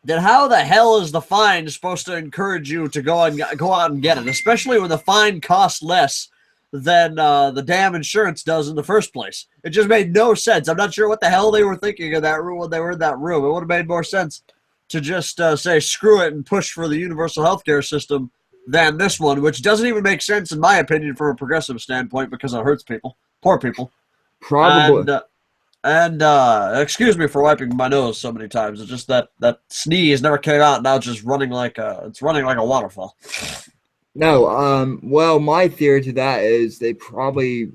S2: then how the hell is the fine supposed to encourage you to go out and get it, especially when the fine costs less than the damn insurance does in the first place? It just made no sense. I'm not sure what the hell they were thinking of that room when they were in that room. It would have made more sense to just say screw it and push for the universal healthcare system than this one, which doesn't even make sense in my opinion from a progressive standpoint, because it hurts people, poor people.
S1: Probably.
S2: And excuse me for wiping my nose so many times. It's just that sneeze never came out. Now it's just running like a waterfall.
S1: No, well, my theory to that is they probably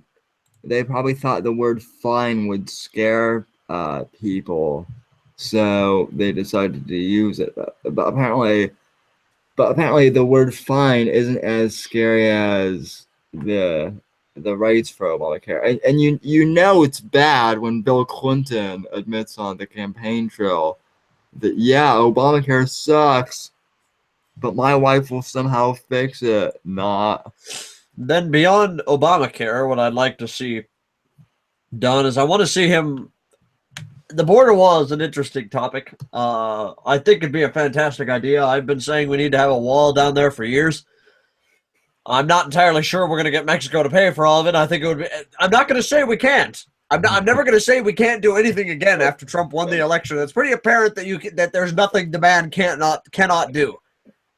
S1: thought the word fine would scare people, so they decided to use it. But apparently the word fine isn't as scary as the rights for Obamacare. And you know it's bad when Bill Clinton admits on the campaign trail that, yeah, Obamacare sucks, but my wife will somehow fix it. Not.
S2: Then beyond Obamacare, what I'd like to see done is I want to see him. The border wall is an interesting topic. I think it'd be a fantastic idea. I've been saying we need to have a wall down there for years. I'm not entirely sure we're going to get Mexico to pay for all of it. I think it would be. I'm not going to say we can't. I'm never going to say we can't do anything again after Trump won the election. It's pretty apparent that there's nothing the man cannot do.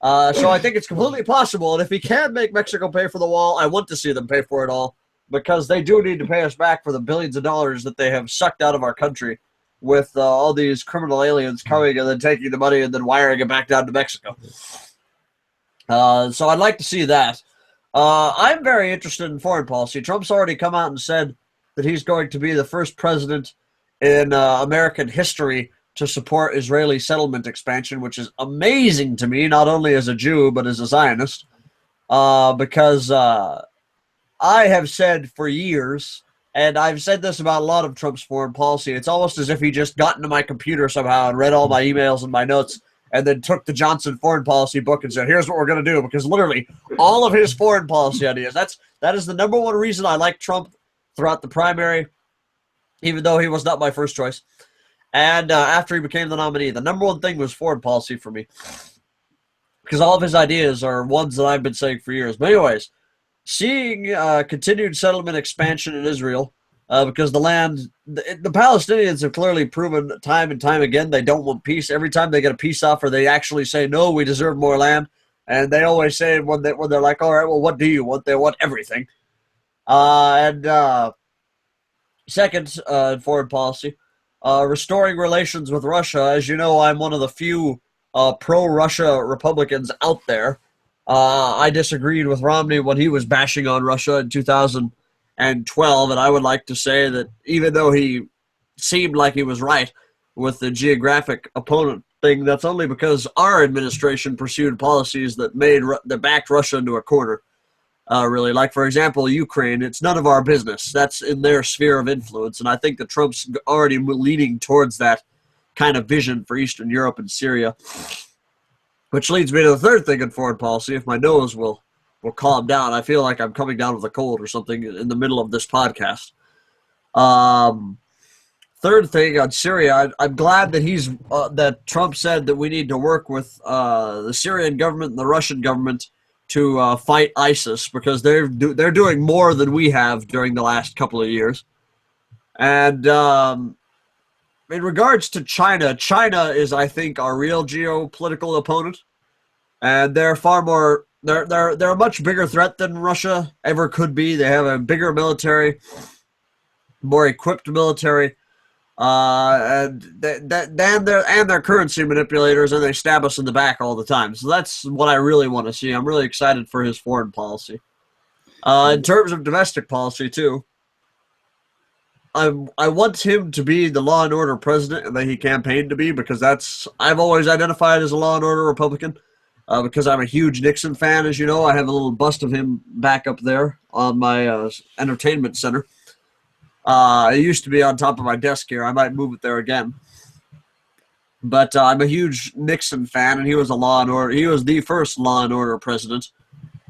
S2: So I think it's completely possible. And if he can make Mexico pay for the wall, I want to see them pay for it all, because they do need to pay us back for the billions of dollars that they have sucked out of our country with all these criminal aliens coming and then taking the money and then wiring it back down to Mexico. So I'd like to see that. I'm very interested in foreign policy. Trump's already come out and said that he's going to be the first president in American history to support Israeli settlement expansion, which is amazing to me, not only as a Jew, but as a Zionist, because I have said for years, and I've said this about a lot of Trump's foreign policy, it's almost as if he just got into my computer somehow and read all my emails and my notes and then took the Johnson foreign policy book and said, here's what we're going to do, because literally all of his foreign policy ideas, that is the number one reason I like Trump throughout the primary, even though he was not my first choice. And after he became the nominee, the number one thing was foreign policy for me, because all of his ideas are ones that I've been saying for years. But anyways, seeing continued settlement expansion in Israel, because the Palestinians have clearly proven time and time again they don't want peace. Every time they get a peace offer, they actually say, no, we deserve more land. And they always say when they're like, all right, well, what do you want? They want everything. Second, foreign policy, restoring relations with Russia. As you know, I'm one of the few pro-Russia Republicans out there. I disagreed with Romney when he was bashing on Russia in 2012, and I would like to say that even though he seemed like he was right with the geographic opponent thing, that's only because our administration pursued policies that backed Russia into a corner. Really, like for example, Ukraine. It's none of our business. That's in their sphere of influence, and I think that Trump's already leaning towards that kind of vision for Eastern Europe and Syria. Which leads me to the third thing in foreign policy. If my nose will calm down, I feel like I'm coming down with a cold or something in the middle of this podcast. Third thing on Syria, I'm glad that that Trump said that we need to work with the Syrian government and the Russian government to fight ISIS, because they're doing more than we have during the last couple of years. And in regards to China, China is, I think, our real geopolitical opponent, and they're far more. They're a much bigger threat than Russia ever could be. They have a bigger military, more equipped military, and their currency manipulators, and they stab us in the back all the time. So that's what I really want to see. I'm really excited for his foreign policy. In terms of domestic policy too, I want him to be the law and order president and that he campaigned to be, because I've always identified as a law and order Republican, because I'm a huge Nixon fan. As you know, I have a little bust of him back up there on my entertainment center. It used to be on top of my desk here. I might move it there again. But I'm a huge Nixon fan, and he was He was the first law and order president,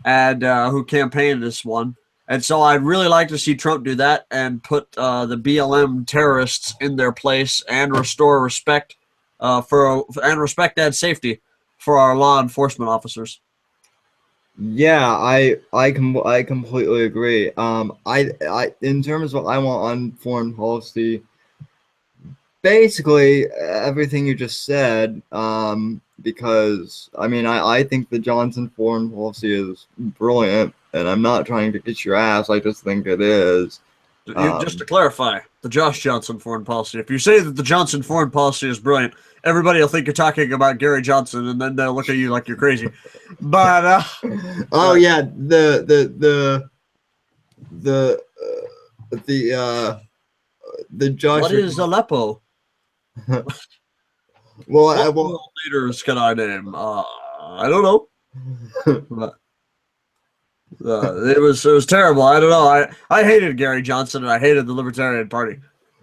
S2: and who campaigned this one. And so I'd really like to see Trump do that and put the BLM terrorists in their place and restore respect and safety for our law enforcement officers.
S1: Yeah, I completely agree. I in terms of what I want on foreign policy, basically everything you just said. Because I mean, I think the Johnson foreign policy is brilliant, and I'm not trying to kiss your ass. I just think it is.
S2: Just to clarify, the Josh Johnson foreign policy. If you say that the Johnson foreign policy is brilliant, everybody will think you're talking about Gary Johnson, and then they'll look at you like you're crazy. But
S1: oh yeah, the Josh.
S2: What is Aleppo?
S1: What
S2: world leaders can I name? I don't know. But, it was terrible. I don't know. I hated Gary Johnson, and I hated the Libertarian Party.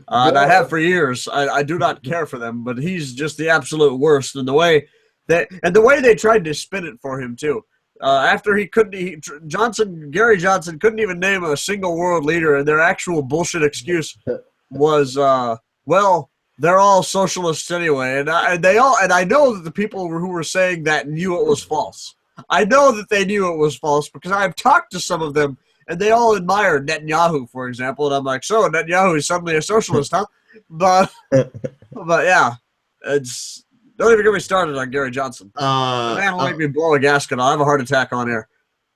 S2: And I have for years. I do not care for them, but he's just the absolute worst. And the way they tried to spin it for him too. After Gary Johnson couldn't even name a single world leader, and their actual bullshit excuse was, well, they're all socialists anyway. And I know that the people who were saying that knew it was false. I know that they knew it was false because I've talked to some of them, and they all admire Netanyahu, for example. And I'm like, so Netanyahu is suddenly a socialist, huh? But yeah, it's don't even get me started on Gary Johnson. The man will make me blow a gasket. I'll have a heart attack on air.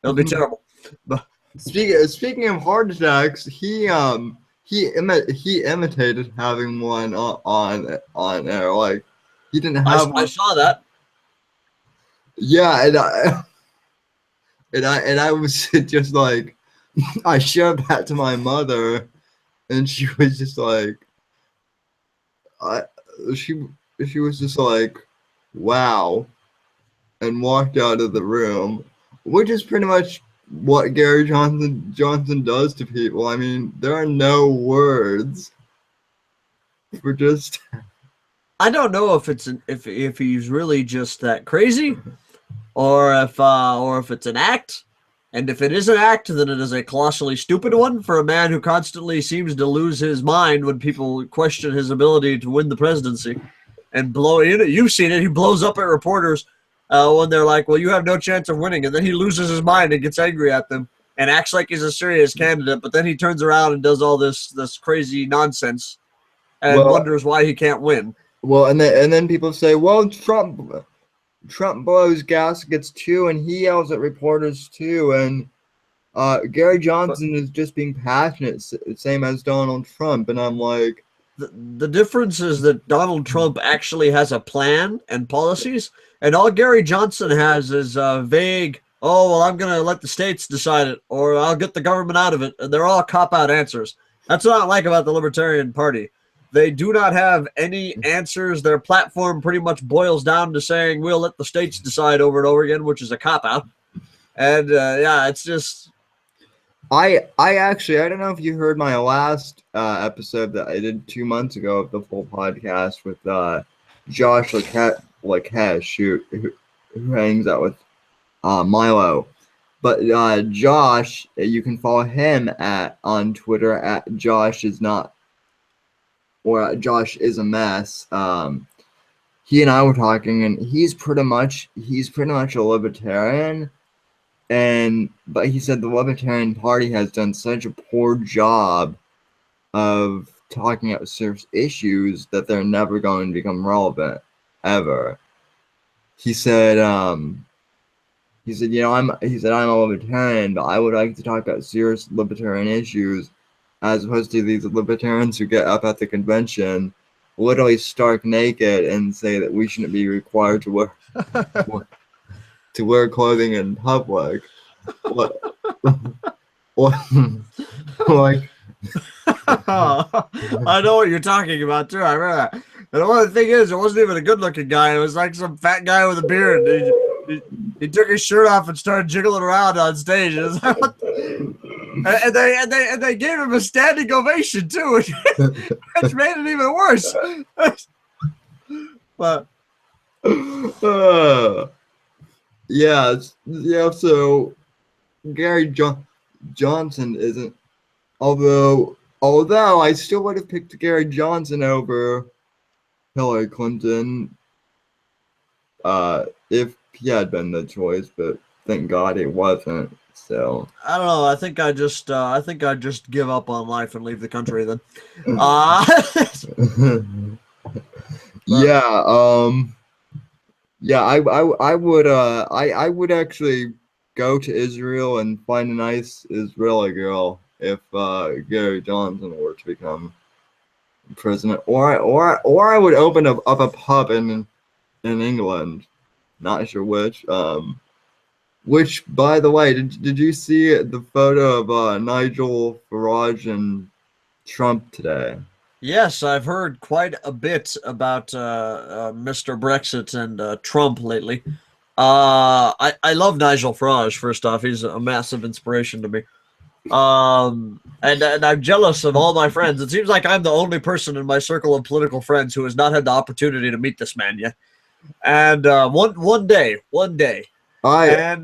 S2: It'll be terrible. But
S1: speaking of heart attacks, he imitated having one on air. Like he didn't have one.
S2: I saw that.
S1: Yeah, and I was just like, I showed that to my mother, and she was just like, she was just like, wow, and walked out of the room, which is pretty much what Gary Johnson does to people. I mean, there are no words for just.
S2: I don't know if it's if he's really just that crazy, or if it's an act. And if it is an act, then it is a colossally stupid one for a man who constantly seems to lose his mind when people question his ability to win the presidency and blow in. You've seen it. He blows up at reporters when they're like, well, you have no chance of winning. And then he loses his mind and gets angry at them and acts like he's a serious candidate. But then he turns around and does all this crazy nonsense and wonders why he can't win.
S1: Well, and then people say, well, Trump blows gaskets too, and he yells at reporters too, and Gary Johnson is just being passionate, same as Donald Trump. And I'm like,
S2: the difference is that Donald Trump actually has a plan and policies, and all Gary Johnson has is vague, oh, well, I'm going to let the states decide it, or I'll get the government out of it, and they're all cop-out answers. That's what I like about the Libertarian Party. They do not have any answers. Their platform pretty much boils down to saying we'll let the states decide over and over again, which is a cop-out. And yeah, it's just.
S1: I don't know if you heard my last episode that I did 2 months ago of the full podcast with Josh Lakesh, who hangs out with Milo. But Josh, you can follow him on Twitter at Josh is a mess. He and I were talking, and he's pretty much a libertarian, but he said the Libertarian Party has done such a poor job of talking about serious issues that they're never going to become relevant ever. He said, I'm a libertarian, but I would like to talk about serious libertarian issues, as opposed to these libertarians who get up at the convention, literally stark naked, and say that we shouldn't be required to wear clothing in public. Like,
S2: I know what you're talking about too. I remember that. And the one thing is, it wasn't even a good-looking guy. It was like some fat guy with a beard. He took his shirt off and started jiggling around on stage. It was like, and they gave him a standing ovation too, which made it even worse. But
S1: yeah. So Gary Johnson isn't. Although I still would have picked Gary Johnson over Hillary Clinton if he had been the choice, but thank God it wasn't. So
S2: I don't know. I think I just give up on life and leave the country then.
S1: Yeah. I would actually go to Israel and find a nice Israeli girl if Gary Johnson were to become president, or I would open up a pub in England. Not sure which. Which, by the way, did you see the photo of Nigel Farage and Trump today?
S2: Yes, I've heard quite a bit about Mr. Brexit and Trump lately. I love Nigel Farage. First off, he's a massive inspiration to me. And I'm jealous of all my friends. It seems like I'm the only person in my circle of political friends who has not had the opportunity to meet this man yet. And one day. I've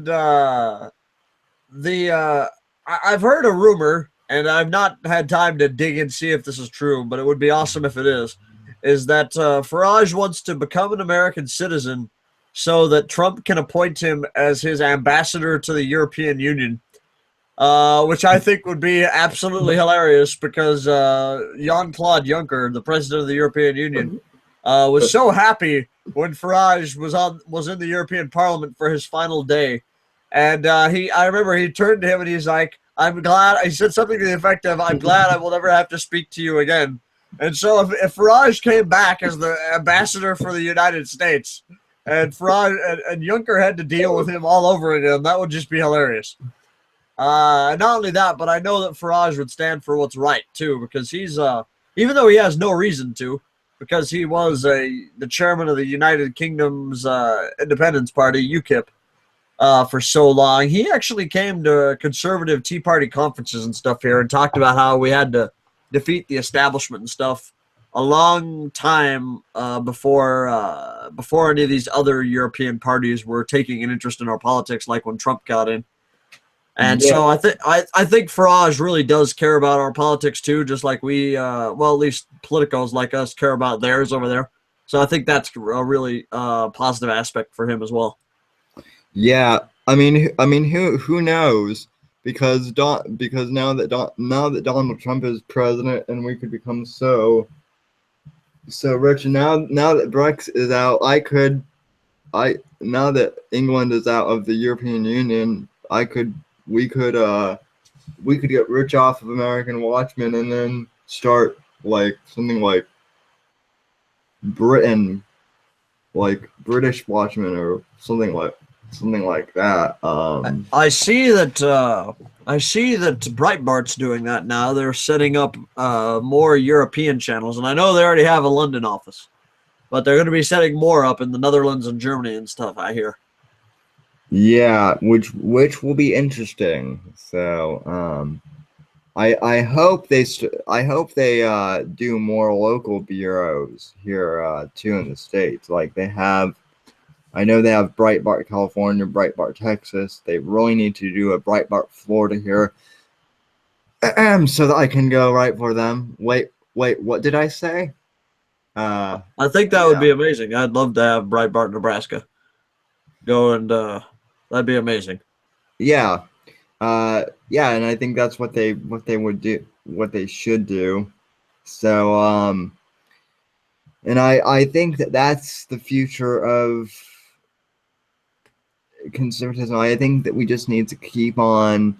S2: heard a rumor, and I've not had time to dig and see if this is true, but it would be awesome if it is that Farage wants to become an American citizen so that Trump can appoint him as his ambassador to the European Union. which I think would be absolutely hilarious because Jean-Claude Juncker, the president of the European Union, was so happy when Farage was in the European Parliament for his final day, and I remember he turned to him and he's like, "I'm glad." He said something to the effect of, "I'm glad I will never have to speak to you again." And so if Farage came back as the ambassador for the United States, and Farage and Juncker had to deal with him all over again, that would just be hilarious. Not only that, but I know that Farage would stand for what's right too, because he's even though he has no reason to, because he was the chairman of the United Kingdom's Independence Party (UKIP) for so long. He actually came to conservative Tea Party conferences and stuff here and talked about how we had to defeat the establishment and stuff a long time before any of these other European parties were taking an interest in our politics, like when Trump got in. And
S1: Yeah,
S2: so I think Farage really does care about our politics too, just like we well, at least politicos like us care about theirs over there. So I think that's a really positive aspect for him as well.
S1: yeah. I mean, who knows? Because now that Donald Trump is president, and we could become so rich, and now that Brexit is out, I now that England is out of the European Union, we could we could get rich off of American Watchmen, and then start like something like Britain, like British Watchmen, or something like that.
S2: I see that Breitbart's doing that now. They're setting up more European channels, and I know they already have a London office, but they're going to be setting more up in the Netherlands and Germany and stuff, I hear.
S1: Yeah, which will be interesting. So, I hope I hope they do more local bureaus here too in the States. Like they have, I know they have Breitbart California, Breitbart Texas. They really need to do a Breitbart Florida here, so that I can go right for them. Wait, what did I say?
S2: I think that would
S1: Yeah,
S2: be amazing. I'd love to have Breitbart, Nebraska go, and that'd be amazing.
S1: yeah, yeah, and I think that's what they would do, what they should do. So, and I think that that's the future of conservatism. I think that we just need to keep on,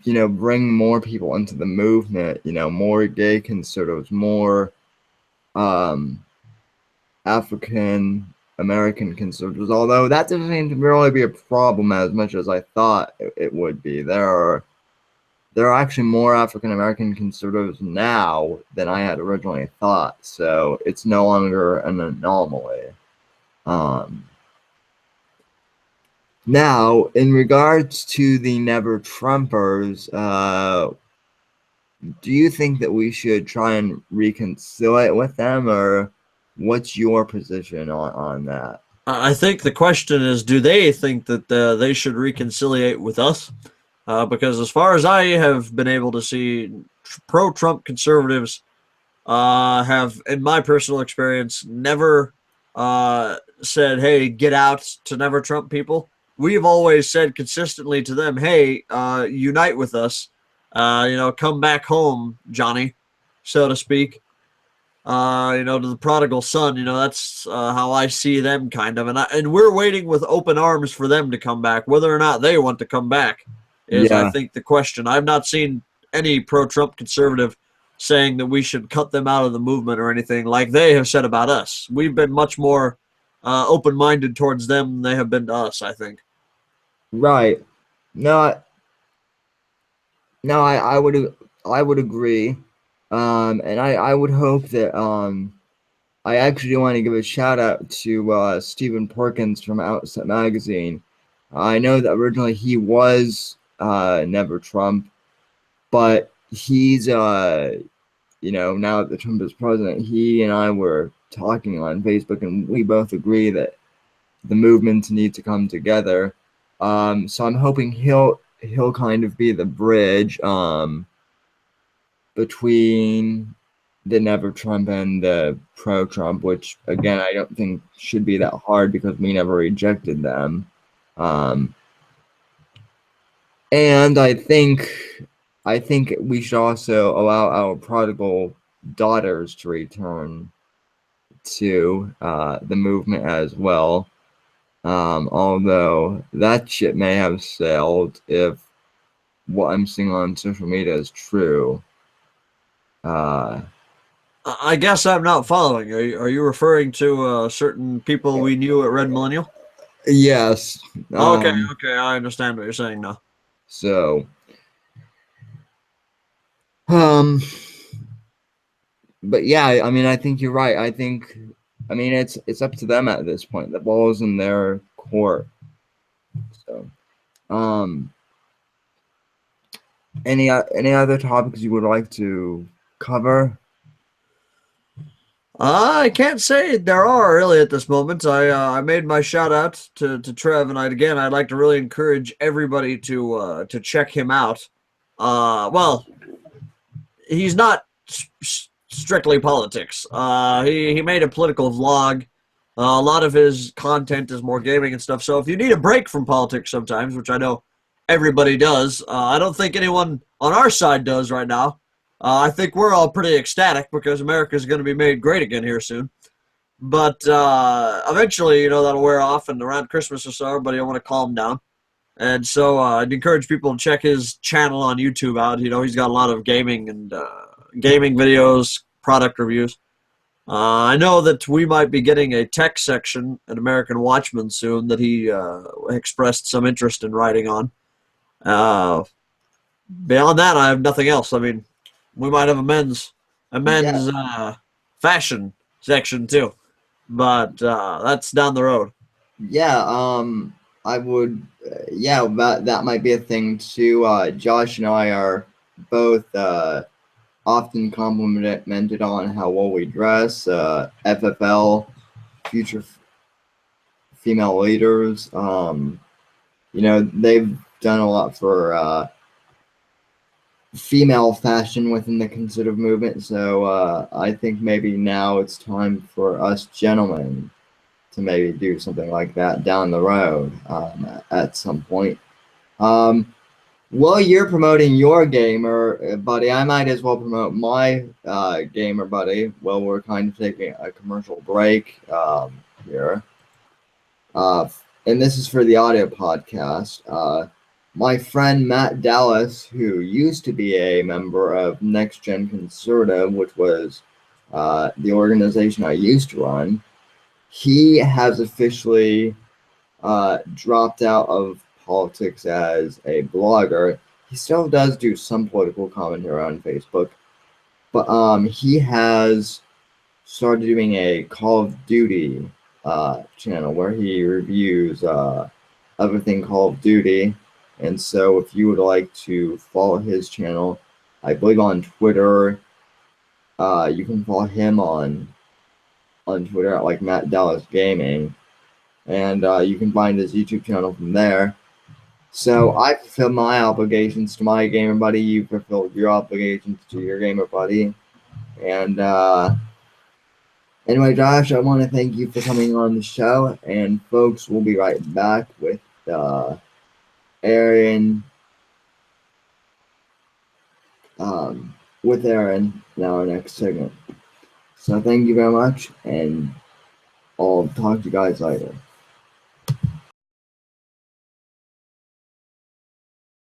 S1: bring more people into the movement. More gay conservatives, more um, African American conservatives. Although that doesn't seem to really be a problem as much as I thought it would be. There are actually more African American conservatives now than I had originally thought. So it's no longer an anomaly. Um, Now, in regards to the Never Trumpers, do you think that we should try and reconcile with them, or what's your position on that?
S2: I think the question is, do they think that they should reconciliate with us? Because as far as I have been able to see, pro-Trump conservatives have, in my personal experience, never said, "Hey, get out," to never Trump people. We've always said consistently to them, "Hey, unite with us. Come back home, Johnny," so to speak. To the prodigal son. That's how I see them, kind of, and we're waiting with open arms for them to come back. Whether or not they want to come back is, I
S1: Yeah,
S2: think, the question. I've not seen any pro-Trump conservative saying that we should cut them out of the movement or anything like they have said about us. We've been much more open-minded towards them than they have been to us, I think.
S1: right. No, no, I would agree. And I would hope that I actually want to give a shout out to Stephen Perkins from Outset Magazine. I know that originally he was Never Trump, but he's now that Trump is president, he and I were talking on Facebook, and we both agree that the movements need to come together. So I'm hoping he'll kind of be the bridge between the Never Trump and the pro Trump, which again I don't think should be that hard because we never rejected them. Um, And I think we should also allow our prodigal daughters to return to the movement as well. Although that ship may have sailed if what I'm seeing on social media is true. Uh,
S2: I guess I'm not following. Are you referring to certain people we knew at Red Millennial?
S1: yes.
S2: Okay,
S1: Um,
S2: okay, I understand what you're saying now.
S1: so, um, but yeah, I mean, I think you're right. I mean, it's up to them at this point. The ball is in their court. So, um, any other topics you would like to cover?
S2: I can't say there are really at this moment. I made my shout out to Trev, and I'd like to really encourage everybody to check him out. Well, he's not strictly politics. He made a political vlog. A lot of his content is more gaming and stuff. So if you need a break from politics sometimes, which I know everybody does, I don't think anyone on our side does right now. I think we're all pretty ecstatic because America is going to be made great again here soon. But eventually, that'll wear off, and around Christmas or so, everybody will want to calm down. And so I'd encourage people to check his channel on YouTube out. He's got a lot of gaming and gaming videos, product reviews. I know that we might be getting a tech section at American Watchman soon that he expressed some interest in writing on. Uh, Beyond that, I have nothing else. I mean, we might have a
S1: Yeah,
S2: men's fashion section too, but that's down the road.
S1: yeah. I would. Yeah, that might be a thing too. Josh and I are both often complimented on how well we dress. FFL, future female leaders. They've done a lot for female fashion within the conservative movement. So I think maybe now it's time for us gentlemen to maybe do something like that down the road at some point. Um, while you're promoting your gamer buddy, I might as well promote my gamer buddy. Well, we're kind of taking a commercial break here. And this is for the audio podcast. My friend Matt Dallas, who used to be a member of Next Gen Conservative, which was the organization I used to run, he has officially dropped out of politics as a blogger. He still does do some political commentary on Facebook, but he has started doing a Call of Duty channel where he reviews everything Call of Duty. And so, if you would like to follow his channel, I believe on Twitter, you can follow him on Twitter at like Matt Dallas Gaming, and you can find his YouTube channel from there. So I fulfilled my obligations to my gamer buddy. You fulfilled your obligations to your gamer buddy, and anyway, Josh, I want to thank you for coming on the show, and folks, we'll be right back with Aaron, Aaron in our next segment. So thank you very much, and I'll talk to you guys later.